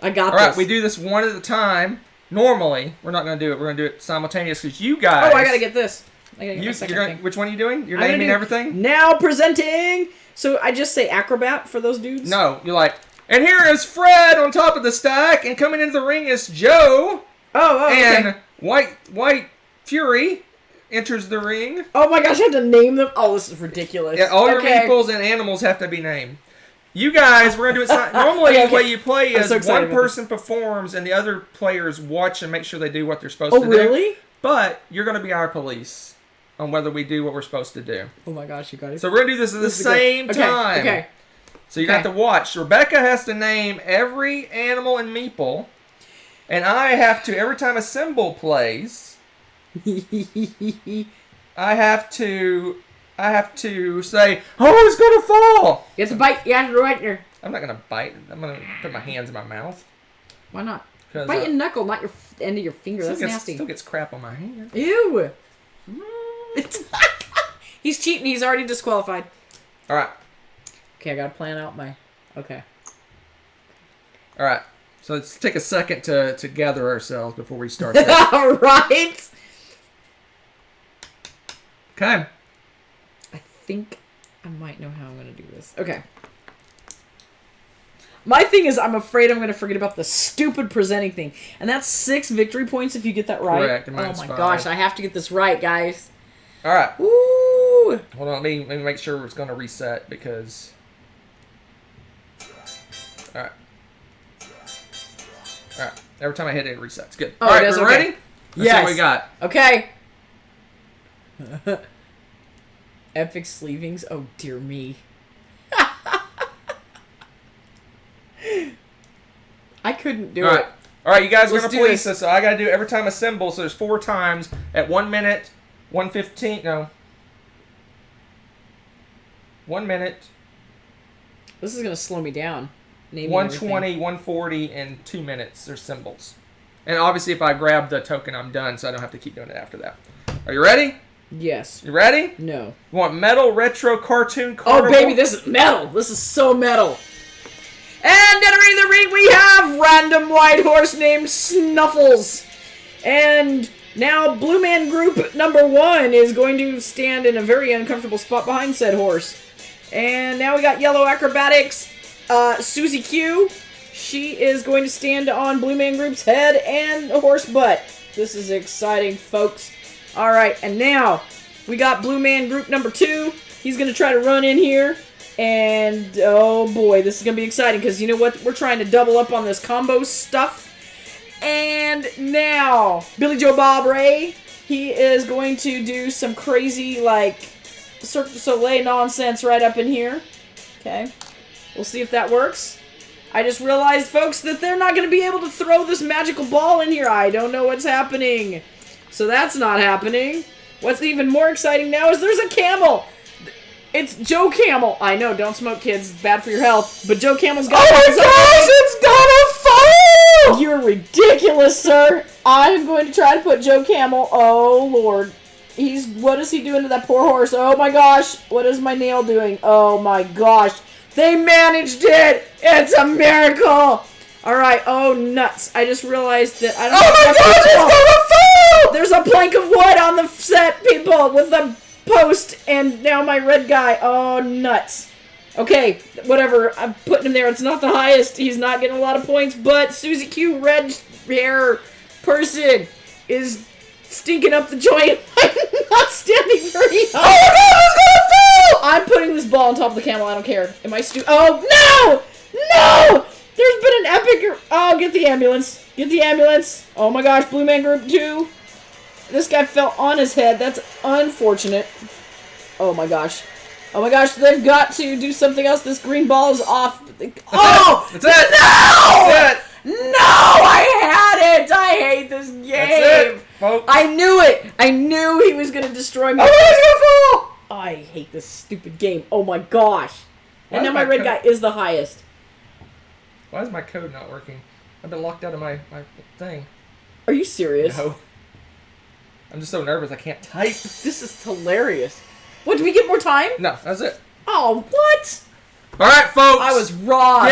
I got this. All right, we do this one at a time. Normally, we're not going to do it. We're going to do it simultaneously because you guys... Oh, I got to get this. I got to get my second thing. Which one are you doing? You're naming everything? Now presenting. So I just say acrobat for those dudes? No, you're like, and here is Fred on top of the stack, and coming into the ring is Joe. Oh, and okay. White Fury enters the ring. Oh my gosh, I have to name them. Oh, this is ridiculous. Yeah, all your meeples and animals have to be named. You guys, we're going to do it. Normally, the way you play is one person performs and the other players watch and make sure they do what they're supposed to do. Oh, really? But you're going to be our police on whether we do what we're supposed to do. Oh my gosh, you guys. So we're going to do this at the same time. Okay. So you got to watch. Rebecca has to name every animal and meeple. And I have to, every time a symbol plays, I have to say, "Oh, it's gonna fall." You have to bite. You have to right there. I'm not gonna bite. I'm gonna put my hands in my mouth. Why not? Bite your knuckle, not your end of your finger. That's nasty. Still gets crap on my hand. Ew. He's cheating. He's already disqualified. All right. Okay, I gotta plan out my. Okay. All right. So let's take a second to gather ourselves before we start this. All right. Okay. I think I might know how I'm going to do this. Okay. My thing is I'm afraid I'm going to forget about the stupid presenting thing. And that's 6 victory points if you get that right. Correct. Oh my gosh, I have to get this right, guys. All right. Woo! Hold on, let me make sure it's going to reset because... All right. All right. Every time I hit it, it resets. Good. Oh, all right, we're ready? Let's see what we got. Okay. Epic sleevings. Oh, dear me. I couldn't do it. All right, you guys are going to police this. So I got to do every time a symbol. So there's 4 times at 1 minute, 1:15. No. 1 minute. This is going to slow me down. 120, 140, and 2 minutes. There's symbols. And obviously, if I grab the token, I'm done, so I don't have to keep doing it after that. Are you ready? Yes. You ready? No. You want metal, retro, cartoon, carnival? Oh, baby, this is metal. This is so metal. And entering the ring, we have random white horse named Snuffles. And now Blue Man Group number 1 is going to stand in a very uncomfortable spot behind said horse. And now we got Yellow Acrobatics. Susie Q, she is going to stand on Blue Man Group's head and the horse butt. This is exciting, folks. Alright, and now we got Blue Man Group number 2. He's going to try to run in here. And, oh boy, this is going to be exciting because you know what? We're trying to double up on this combo stuff. And now, Billy Joe Bob Ray, he is going to do some crazy, like, Cirque du Soleil nonsense right up in here. Okay. We'll see if that works. I just realized, folks, that they're not going to be able to throw this magical ball in here. I don't know what's happening. So that's not happening. What's even more exciting now is there's a camel. It's Joe Camel. I know, don't smoke, kids. It's bad for your health. But Joe Camel's got... Oh my gosh, it's gonna fall! You're ridiculous, sir. I'm going to try to put Joe Camel... Oh, Lord. What is he doing to that poor horse? Oh my gosh. What is my nail doing? Oh my gosh. They managed it. It's a miracle. All right. Oh, nuts. I just realized that I don't Oh my gosh, it's gonna fall! There's a plank of wood on the set, people, with a post, and now my red guy. Oh, nuts. Okay, whatever. I'm putting him there. It's not the highest. He's not getting a lot of points, but Susie Q, red hair person, is stinking up the joint. I'm not standing very high. Oh my god, it's gonna fall! I'm putting this ball on top of the camel. I don't care. Am I Oh, no! No! There's been an epic... Oh, get the ambulance. Get the ambulance. Oh my gosh, Blue Man Group 2. This guy fell on his head. That's unfortunate. Oh my gosh, they've got to do something else. This green ball is off. Oh! That's it! No! That's it! No! I had it! I hate this game! That's it, folks. I knew it! I knew he was going to destroy me. Oh, it's gonna fall! I hate this stupid game. Oh my gosh. Why And is now my my red code- guy is the highest. Why is my code not working? I've been locked out of my thing. Are you serious? No. I'm just so nervous I can't type. This is hilarious. What, do we get more time? No, that's it. Oh, what? All right, folks. I was wrong.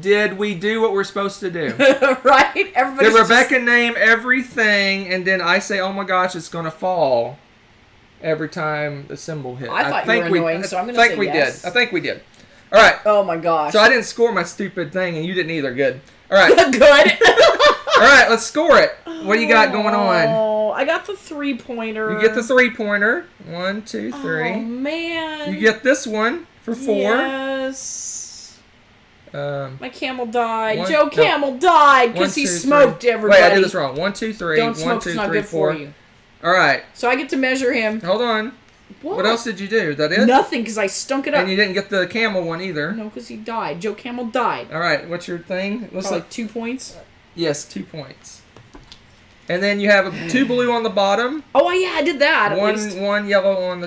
Did we do what we're supposed to do? Right? Everybody's Did Rebecca name everything, and then I say, "Oh my gosh, it's gonna fall," every time the symbol hit? I thought you were annoying, so I'm gonna say yes. I think we did. All right. Oh my gosh. So I didn't score my stupid thing, and you didn't either. Good. All right. Good. All right. Let's score it. What do you got going on? Oh, I got the 3-pointer. You get the 3-pointer. 1, 2, 3. Oh man. You get this one for 4. Yes. My camel died. One- Joe no. Camel died 1, because he 2, smoked 3. everybody. Wait, I did this wrong. 1, 2, 3. Don't 1, smoke. 2, It's not 3, good 4. for you. All right. So I get to measure him. Hold on. What else did you do? Is that it? Nothing, because I stunk it up. And you didn't get the camel one either. No, because he died. Joe Camel died. All right. What's your thing? Looks Probably like 2 points. yes, 2 points. And then you have 2 blue on the bottom. Oh yeah, I did that. At least. One yellow on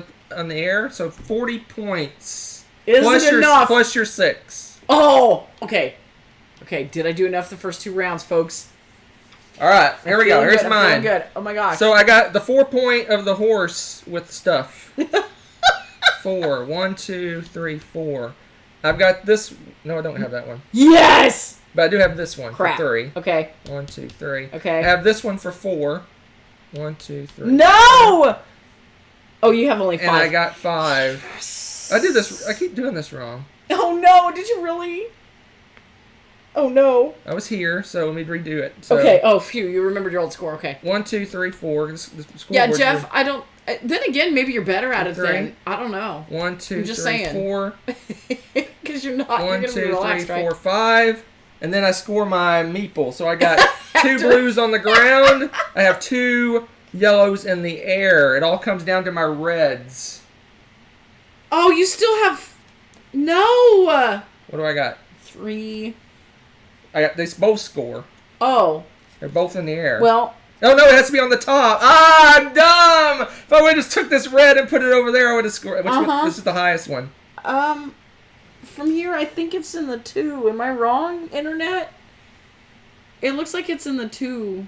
the air. So 40 points. Isn't enough. Plus your 6. Oh, okay. Okay, did I do enough the first 2 rounds, folks? All right. Here we go. Here's I'm mine. feeling good. Oh my gosh. So I got the 4 point of the horse with stuff. 4. 1, 2, 3, 4. I've got this. No, I don't have that one. Yes. But I do have this one Crap. for 3. Okay. 1, 2, 3. Okay. I have this one for 4. 1, 2, 3. No. Oh, you have only 5. And I got 5. I did this. I keep doing this wrong. Oh no! Did you really? Oh no. I was here, so let me redo it. So, Okay. Oh, phew! You remembered your old score. Okay. 1, 2, 3, 4. This Yeah, scoreboard's Jeff. here. I don't. Then again, maybe you're better at it 3. than I don't know. 1, 2, I'm just 3, saying. 4. Because you're not. 1, you're gonna 2, be 3, relaxed, 4, right? 5. And then I score my meeple. So I got 2 blues on the ground. I have 2 yellows in the air. It all comes down to my reds. Oh, you still have. No. What do I got? 3. They both score. Oh. They're both in the air. Well. Oh no, it has to be on the top. Ah, I'm dumb. If I would have just took this red and put it over there, I would have scored. Which one, this is the highest one. From here, I think it's in the 2. Am I wrong, Internet? It looks like it's in the 2.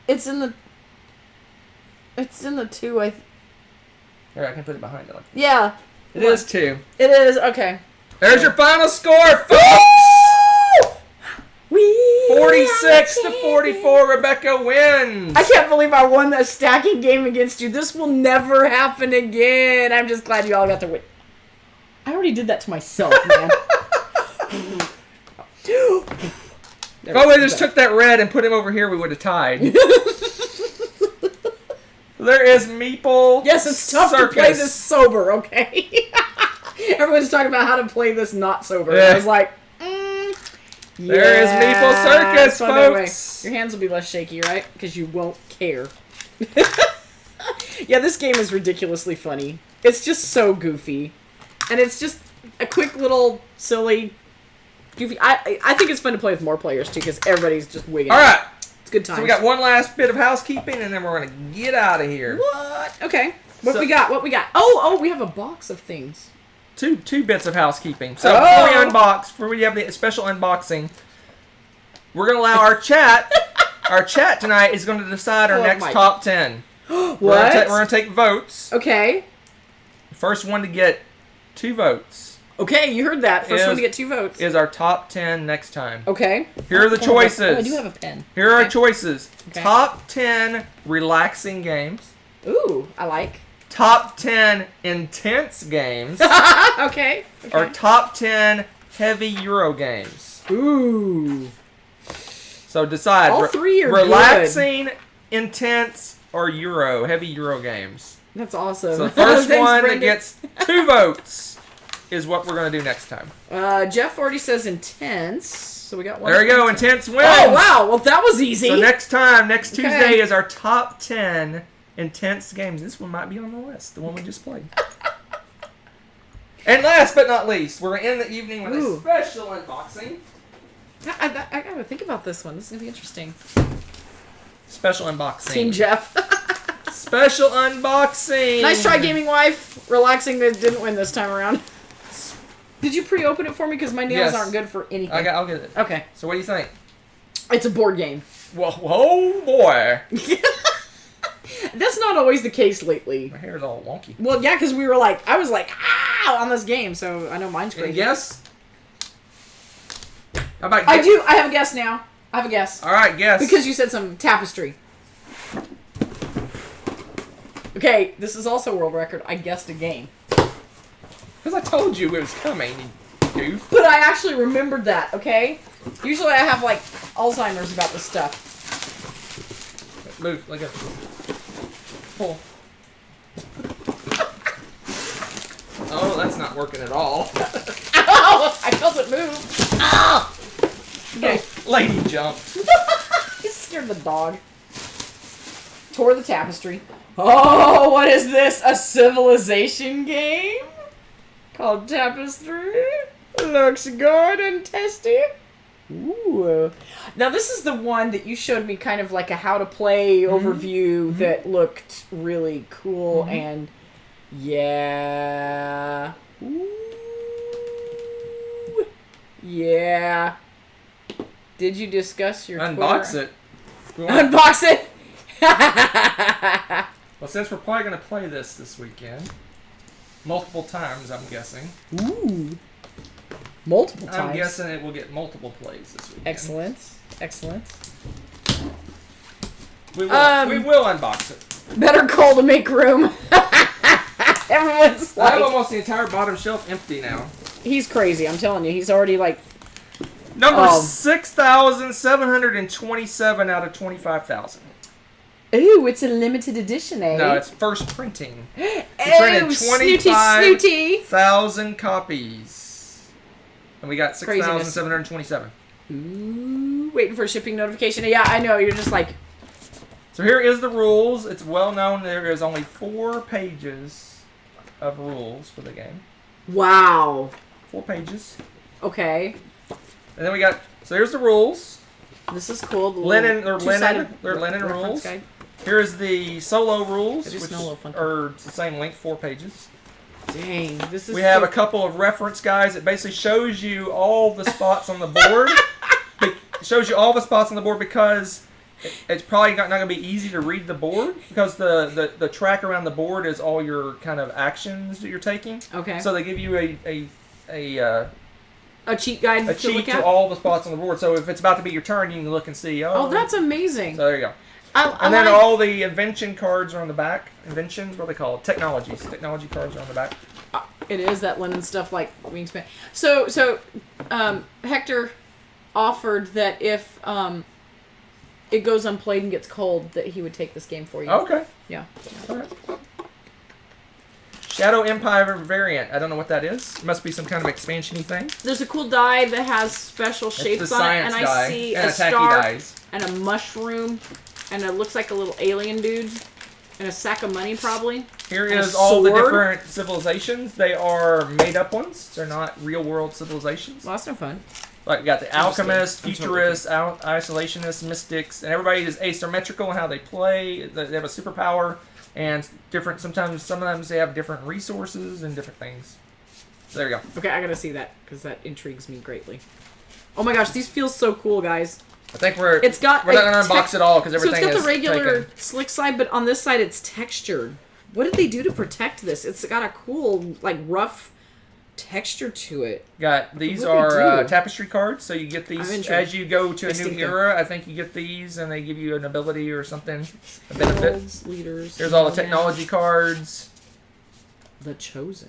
It's in the 2. Here, I can put it behind it. Yeah. It is 2. It is. Okay. There's your final score, folks. 46 to 44. Rebecca wins. I can't believe I won that stacking game against you. This will never happen again. I'm just glad you all got to win. I already did that to myself, man. If I would have just took that red and put him over here, we would have tied. There is Meeple. Yes, it's tough Circus. to play this sober, okay? Everyone's talking about how to play this not sober. Yeah. I was like, There is Meeple Circus, fun anyway. folks. Your hands will be less shaky, right? Because you won't care. Yeah, this game is ridiculously funny. It's just so goofy. And it's just a quick little silly goofy. I think it's fun to play with more players too because everybody's just wigging. All right. It's good times. So we got one last bit of housekeeping, and then we're gonna get out of here. What? Okay. What we got? What we got? Oh, we have a box of things. Two bits of housekeeping. So before we unbox, before we have the special unboxing, we're gonna allow our chat Our chat tonight is going to decide our Oh, next Mike. top 10. What? We're going to take votes. Okay. First one to get 2 votes Okay, you heard that. First one to get 2 votes. is our top 10 next time. Okay. Here are the choices. Oh, I do have a pen. Here are our Okay. choices. Okay. Top 10 relaxing games. Ooh, I like. Top 10 intense games. Okay. Or top 10 heavy Euro games. Ooh. So decide. All 3 are relaxing, intense, or Euro. Heavy Euro games. That's awesome. So the first Thanks, one that Brendan. gets 2 votes is what we're going to do next time. Jeff already says intense. So we got one. There we go. Intense wins. Oh, wow. Well, that was easy. So next Tuesday Okay. is our top 10 intense games. This one might be on the list, the one we just played. And last but not least, we're in the evening with Ooh. a special unboxing. I gotta think about this one. This is gonna be interesting. Special unboxing. Team Jeff. Special unboxing. Nice try, gaming wife. Relaxing that didn't win this time around. Did you pre-open it for me? Because my nails Yes. aren't good for anything. I'll get it. Okay. So what do you think? It's a board game. Whoa, boy. That's not always the case lately. My hair's all wonky. Well, yeah, because I was like, on this game, so I know mine's Any crazy. guess? How about I do. I have a guess now. I have a guess. All right, guess. Because you said some tapestry. Okay, this is also world record. I guessed a game. Because I told you it was coming, you goof. But I actually remembered that, okay? Usually I have, like, Alzheimer's about this stuff. Move, like a... Pull. Oh, that's not working at all. Ow! I felt it move. Ah! Okay. Lady jumped. You scared the dog. Tore the tapestry. Oh, what is this? A civilization game? Called Tapestry? Looks good and tasty. Ooh. Now this is the one that you showed me kind of like a how to play overview that looked really cool and yeah. Ooh. Yeah. Did you discuss your Unbox Twitter? it. We want- Unbox it. Well, since we're probably going to play this weekend, multiple times, I'm guessing. Ooh. Multiple times. I'm guessing it will get multiple plays this weekend. Excellent. Excellent. We will unbox it. Better call to make room. Everyone's I have like, almost the entire bottom shelf empty now. he's crazy. I'm telling you, he's already like, Number Oh. 6,727 out of 25,000. ooh, it's a limited edition, eh? No, it's first printing. Oh, printed snooty, 25 snooty. 1,000 copies. And we got Craziness. 6,727. Ooh, waiting for a shipping notification. Yeah, I know. You're just like, So here is the rules. It's well known there is only 4 pages of rules for the game. wow. 4 pages. Okay. And then we got, so here's the rules. This is cool. The Linen, little they're linen, two-sided they're linen reference rules. guide. Here's the solo rules, They just which smell a little funky. are the same length, 4 pages. Dang, this is. We have so- a couple of reference guides that basically shows you all the spots on the board. It shows you all the spots on the board because it's probably not going to be easy to read the board because the track around the board is all your kind of actions that you're taking. Okay. So they give you a cheat guide to cheat look to at. all the spots on the board. So if it's about to be your turn, you can look and see. Oh, that's amazing. So there you go. I And then like- all the invention cards are on the back. Inventions, what are they called? Technologies. Technology cards are on the back. It is that linen stuff like Wingspan. So Hector offered that if it goes unplayed and gets cold, that he would take this game for you. Okay. Yeah. All right. Shadow Empire variant. I don't know what that is. It must be some kind of expansion-y thing. There's a cool die that has special It's shapes the on it, science and die I see and a attacky star dies. and a mushroom, and it looks like a little alien dude, and a sack of money probably. Here And a is all the sword. different civilizations. They are made-up ones. They're not real-world civilizations. Well, that's no fun. Like we got the alchemists, I'm totally futurists, isolationists, mystics, and everybody is asymmetrical in how they play. They have a superpower and different. Sometimes they have different resources and different things. So there you go. Okay, I gotta see that because that intrigues me greatly. Oh my gosh, these feel so cool, guys. I think we're It's got not gonna unbox it all because everything so it's got is the regular taken. slick side, but on this side it's textured. What did they do to protect this? It's got a cool, like, rough texture to it. These What do they are do? tapestry cards, so you get these I'm intrigued. as you go to a new Distinctive. era. I think you get these, and they give you an ability or something, a benefit. Guilds, leaders. Here's all the nomads. technology cards. The Chosen.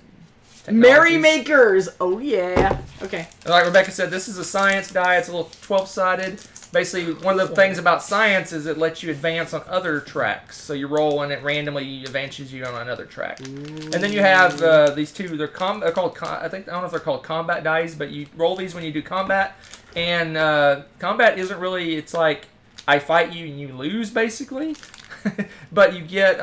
Technologies. Merrymakers! Oh, yeah. Okay. And like Rebecca said, this is a science die. It's a little 12-sided. Basically, one of the things about science is it lets you advance on other tracks. So you roll and it randomly advances you on another track. Ooh. And then you have these two. They're called. I don't know if they're called combat dice, but you roll these when you do combat. And combat isn't really. It's like I fight you and you lose basically. But you get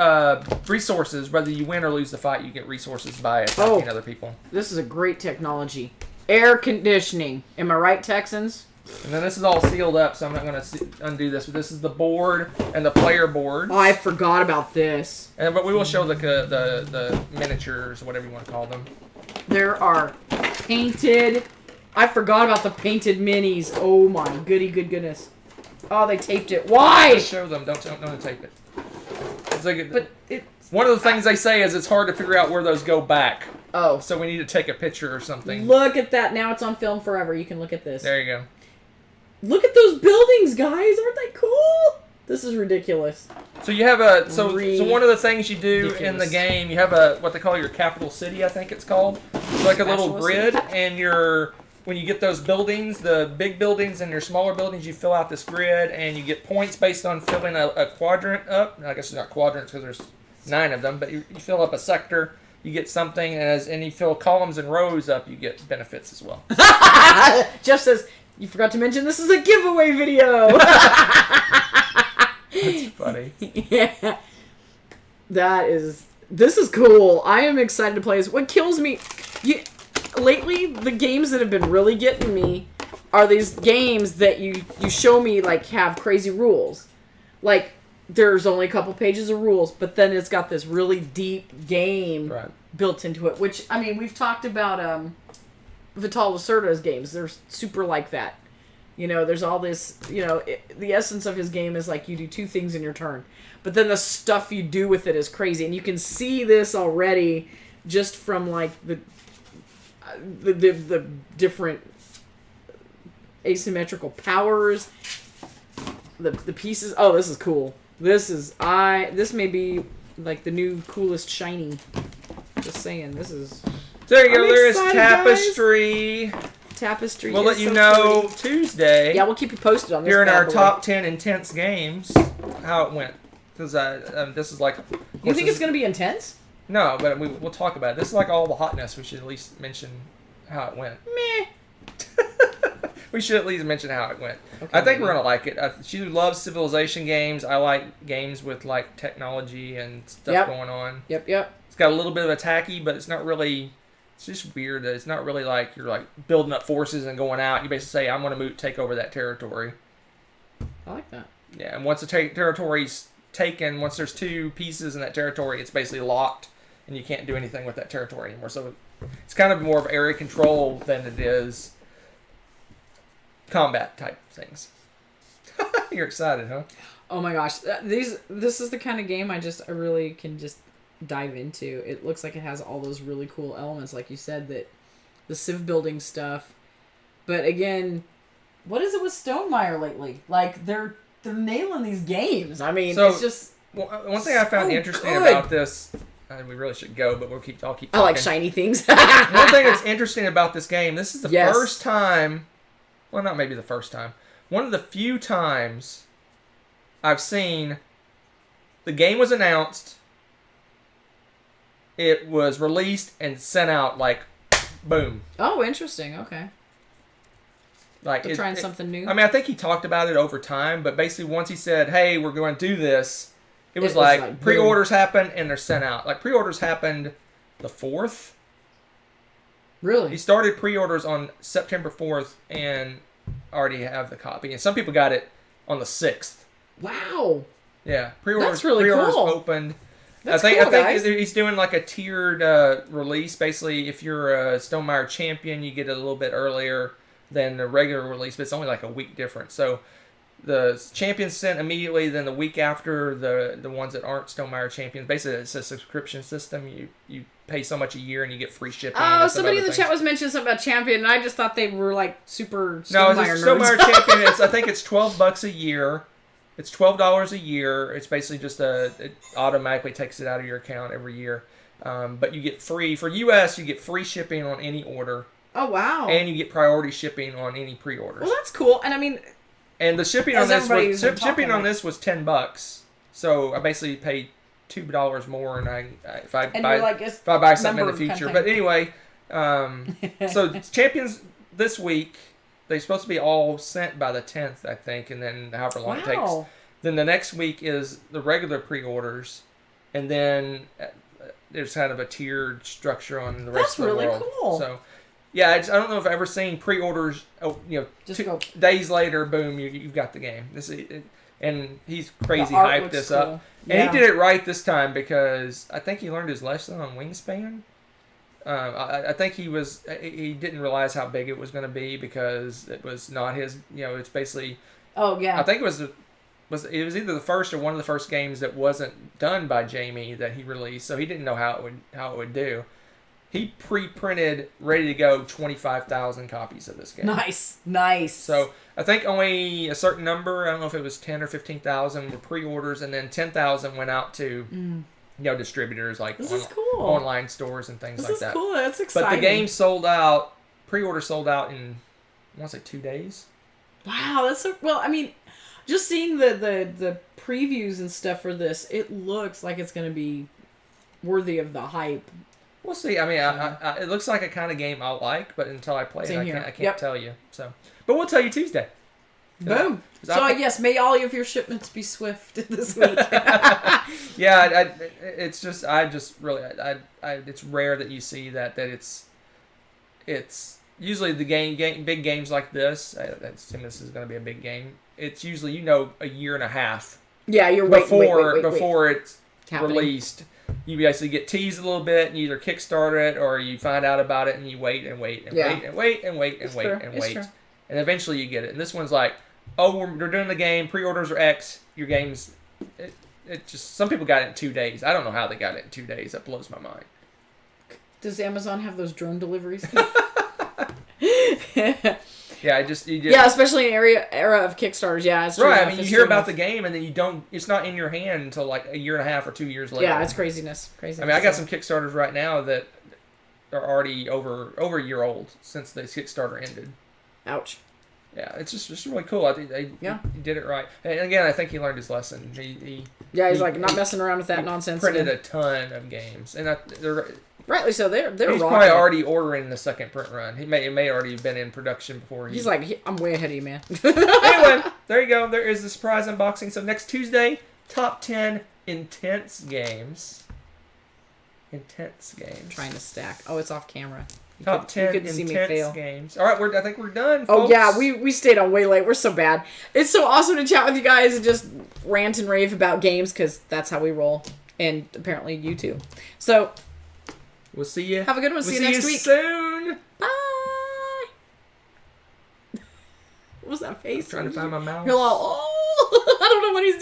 resources. Whether you win or lose the fight, you get resources by attacking other people. This is a great technology. Air conditioning. Am I right, Texans? And then this is all sealed up, so I'm not going to undo this. But this is the board and the player board. Oh, I forgot about this. But we will show the miniatures, or whatever you want to call them. There are painted... I forgot about the painted minis. Oh my goodness. Oh, they taped it. Why? Just show them. Don't tape it. It's like But it... one of the things they say is it's hard to figure out where those go back. Oh. So we need to take a picture or something. Look at that. Now it's on film forever. You can look at this. There you go. Look at those buildings, guys. Aren't they cool? This is ridiculous. So you have so one of the things you do in the Ridiculous. game, you have what they call your capital city, I think it's called. It's like a little Specialist grid, and when you get those buildings, the big buildings and your smaller buildings, you fill out this grid, and you get points based on filling a quadrant up. I guess it's not quadrants because there's 9 of them, but you fill up a sector, you get something, and you fill columns and rows up, you get benefits as well. Jeff says, you forgot to mention this is a giveaway video. That's funny. Yeah. This is cool. I am excited to play this. What kills me, lately, the games that have been really getting me are these games that you show me, like, have crazy rules. Like, there's only a couple pages of rules, but then it's got this really deep game built into it, which, I mean, we've talked about Vital Lacerda's games. They're super like that. You know, there's all this, the essence of his game is like you do 2 things in your turn. But then the stuff you do with it is crazy. And you can see this already just from, like, the different asymmetrical powers. The pieces. Oh, this is cool. This may be, like, the new coolest shiny. Just saying, this is... There you go. I'm There is excited, Tapestry. Tapestry. We'll is let you so know pretty. Tuesday. Yeah, we'll keep you posted on this. Here in our bad boy. top 10 intense games, how it went. Because this is like... You think it's going to be intense? No, but we'll talk about it. This is like all the hotness. We should at least mention how it went. Meh. We should at least mention how it went. Okay, I think maybe. we're going to like it. She loves civilization games. I like games with, like, technology and stuff going on. Yep. It's got a little bit of attacky, but it's not really... It's just weird that it's not really like you're, like, building up forces and going out. You basically say, I'm going to take over that territory. I like that. Yeah, and once the territory's taken, once there's 2 pieces in that territory, it's basically locked, and you can't do anything with that territory anymore. So it's kind of more of area control than it is combat type things. You're excited, huh? Oh my gosh, this is the kind of game I really can just dive into. It looks like it has all those really cool elements, like you said, that the civ building stuff. But again, what is it with Stonemaier lately? Like, they're nailing these games. I mean, it's just... Well, one thing I found so interesting good. about this, we really should go, but I'll keep talking. I like shiny things. One thing that's interesting about this game, this is the first time, well, not maybe the first time, one of the few times I've seen the game was announced, it was released and sent out, like, boom. Oh, interesting. Okay. Like, They're trying something new. I mean, I think he talked about it over time, but basically once he said, hey, we're going to do this, it was like pre-orders happened and they're sent out. Like, pre-orders happened the 4th. Really? He started pre-orders on September 4th and already have the copy. And some people got it on the 6th. Wow. Yeah. Pre-orders, That's really pre-orders cool. opened. That's I cool, think guys. he's doing like a tiered release. Basically, if you're a Stonemaier champion, you get it a little bit earlier than the regular release, but it's only like a week difference. So the champions sent immediately. Then the week after, the ones that aren't Stonemaier champions. Basically, it's a subscription system. You pay so much a year and you get free shipping. Oh, and some somebody in other the things. chat was mentioning something about champion, and I just thought they were like super No, Stonemaier it's nerds. Stonemaier champion. I think it's $12 a year. It's $12 a year. It's basically just it automatically takes it out of your account every year. But you get free for US. You get free shipping on any order, Oh wow! and you get priority shipping on any pre-orders. Well, that's cool. And I mean, And the shipping As on this everybody's was been talking shipping on about. this was $10. So I basically paid $2 more, and if I and buy you're like, it's if I buy something in the member kind future. of But thing. anyway, so champions this week, they're supposed to be all sent by the 10th, I think, and then however long it takes. Wow. Then the next week is the regular pre-orders, and then there's kind of a tiered structure on the rest That's of the really world. cool. So yeah, I don't know if I've ever seen pre-orders. Oh, Just go. days later, boom, you've got the game. And he's crazy The art hyped looks this cool. up. And Yeah. he did it right this time because I think he learned his lesson on Wingspan. I think he didn't realize how big it was going to be because it was not his. It's basically. Oh yeah. I think it was either the first or one of the first games that wasn't done by Jamie that he released, so he didn't know how it would do. He pre-printed, ready to go, 25,000 copies of this game. Nice. So I think only a certain number, I don't know if it was 10 or 15,000 were pre-orders, and then 10,000 went out to distributors like This is cool. online stores and things This like is that. cool. That's exciting. But the game sold out, pre-order sold out in, I want to say 2 days. Wow, that's so well. I mean, just seeing the previews and stuff for this, it looks like it's going to be worthy of the hype. We'll see. I mean, I it looks like a kind of game I like, but until I play it, Same I here. can't Yep. tell you. So, but we'll tell you Tuesday. Boom. 'Cause So I- yes, may all of your shipments be swift this week. Yeah, it's just really it's rare that you see that it's usually the big games like this. I assume this is going to be a big game. It's usually a year and a half Yeah, you're waiting before it's happening. released. You basically get teased a little bit, and you either kickstart it or you find out about it, and you wait and wait and Yeah. wait and wait and wait and It's wait true. and It's wait, true. and eventually you get it. And this one's like, oh, they're doing the game. Pre-orders are X. Your game's it just some people got it in 2 days. I don't know how they got it in 2 days. That blows my mind. Does Amazon have those drone deliveries? Yeah, Yeah, especially in era of Kickstarters. Yeah, it's true right. I enough, mean, you it's hear true about enough. the game and then you don't. It's not in your hand until like a year and a half or 2 years later. Yeah, it's craziness. I mean, I got some Kickstarters right now that are already over a year old since the Kickstarter ended. Ouch. Yeah, it's just really cool. I think he did it right. And again, I think he learned his lesson. Yeah, he's like not messing around with that nonsense. Printed again. a ton of games, and Rightly so. They're he's rocking. probably already ordering the second print run. It may already have been in production before. He's like, I'm way ahead of you, man. Anyway, there you go. There is the surprise unboxing. So next Tuesday, top 10 intense games. Intense games. Trying to stack. Oh, it's off camera. Top 10 you couldn't see me fail. intense games. All right, I think we're done. Oh folks. yeah, we stayed on way late. We're so bad. It's so awesome to chat with you guys and just rant and rave about games because that's how we roll, and apparently you too. So We'll see you. have a good one. See you next week. soon. Bye. What was that face? Trying to find my mouse. You're all, oh, I don't know what he's doing.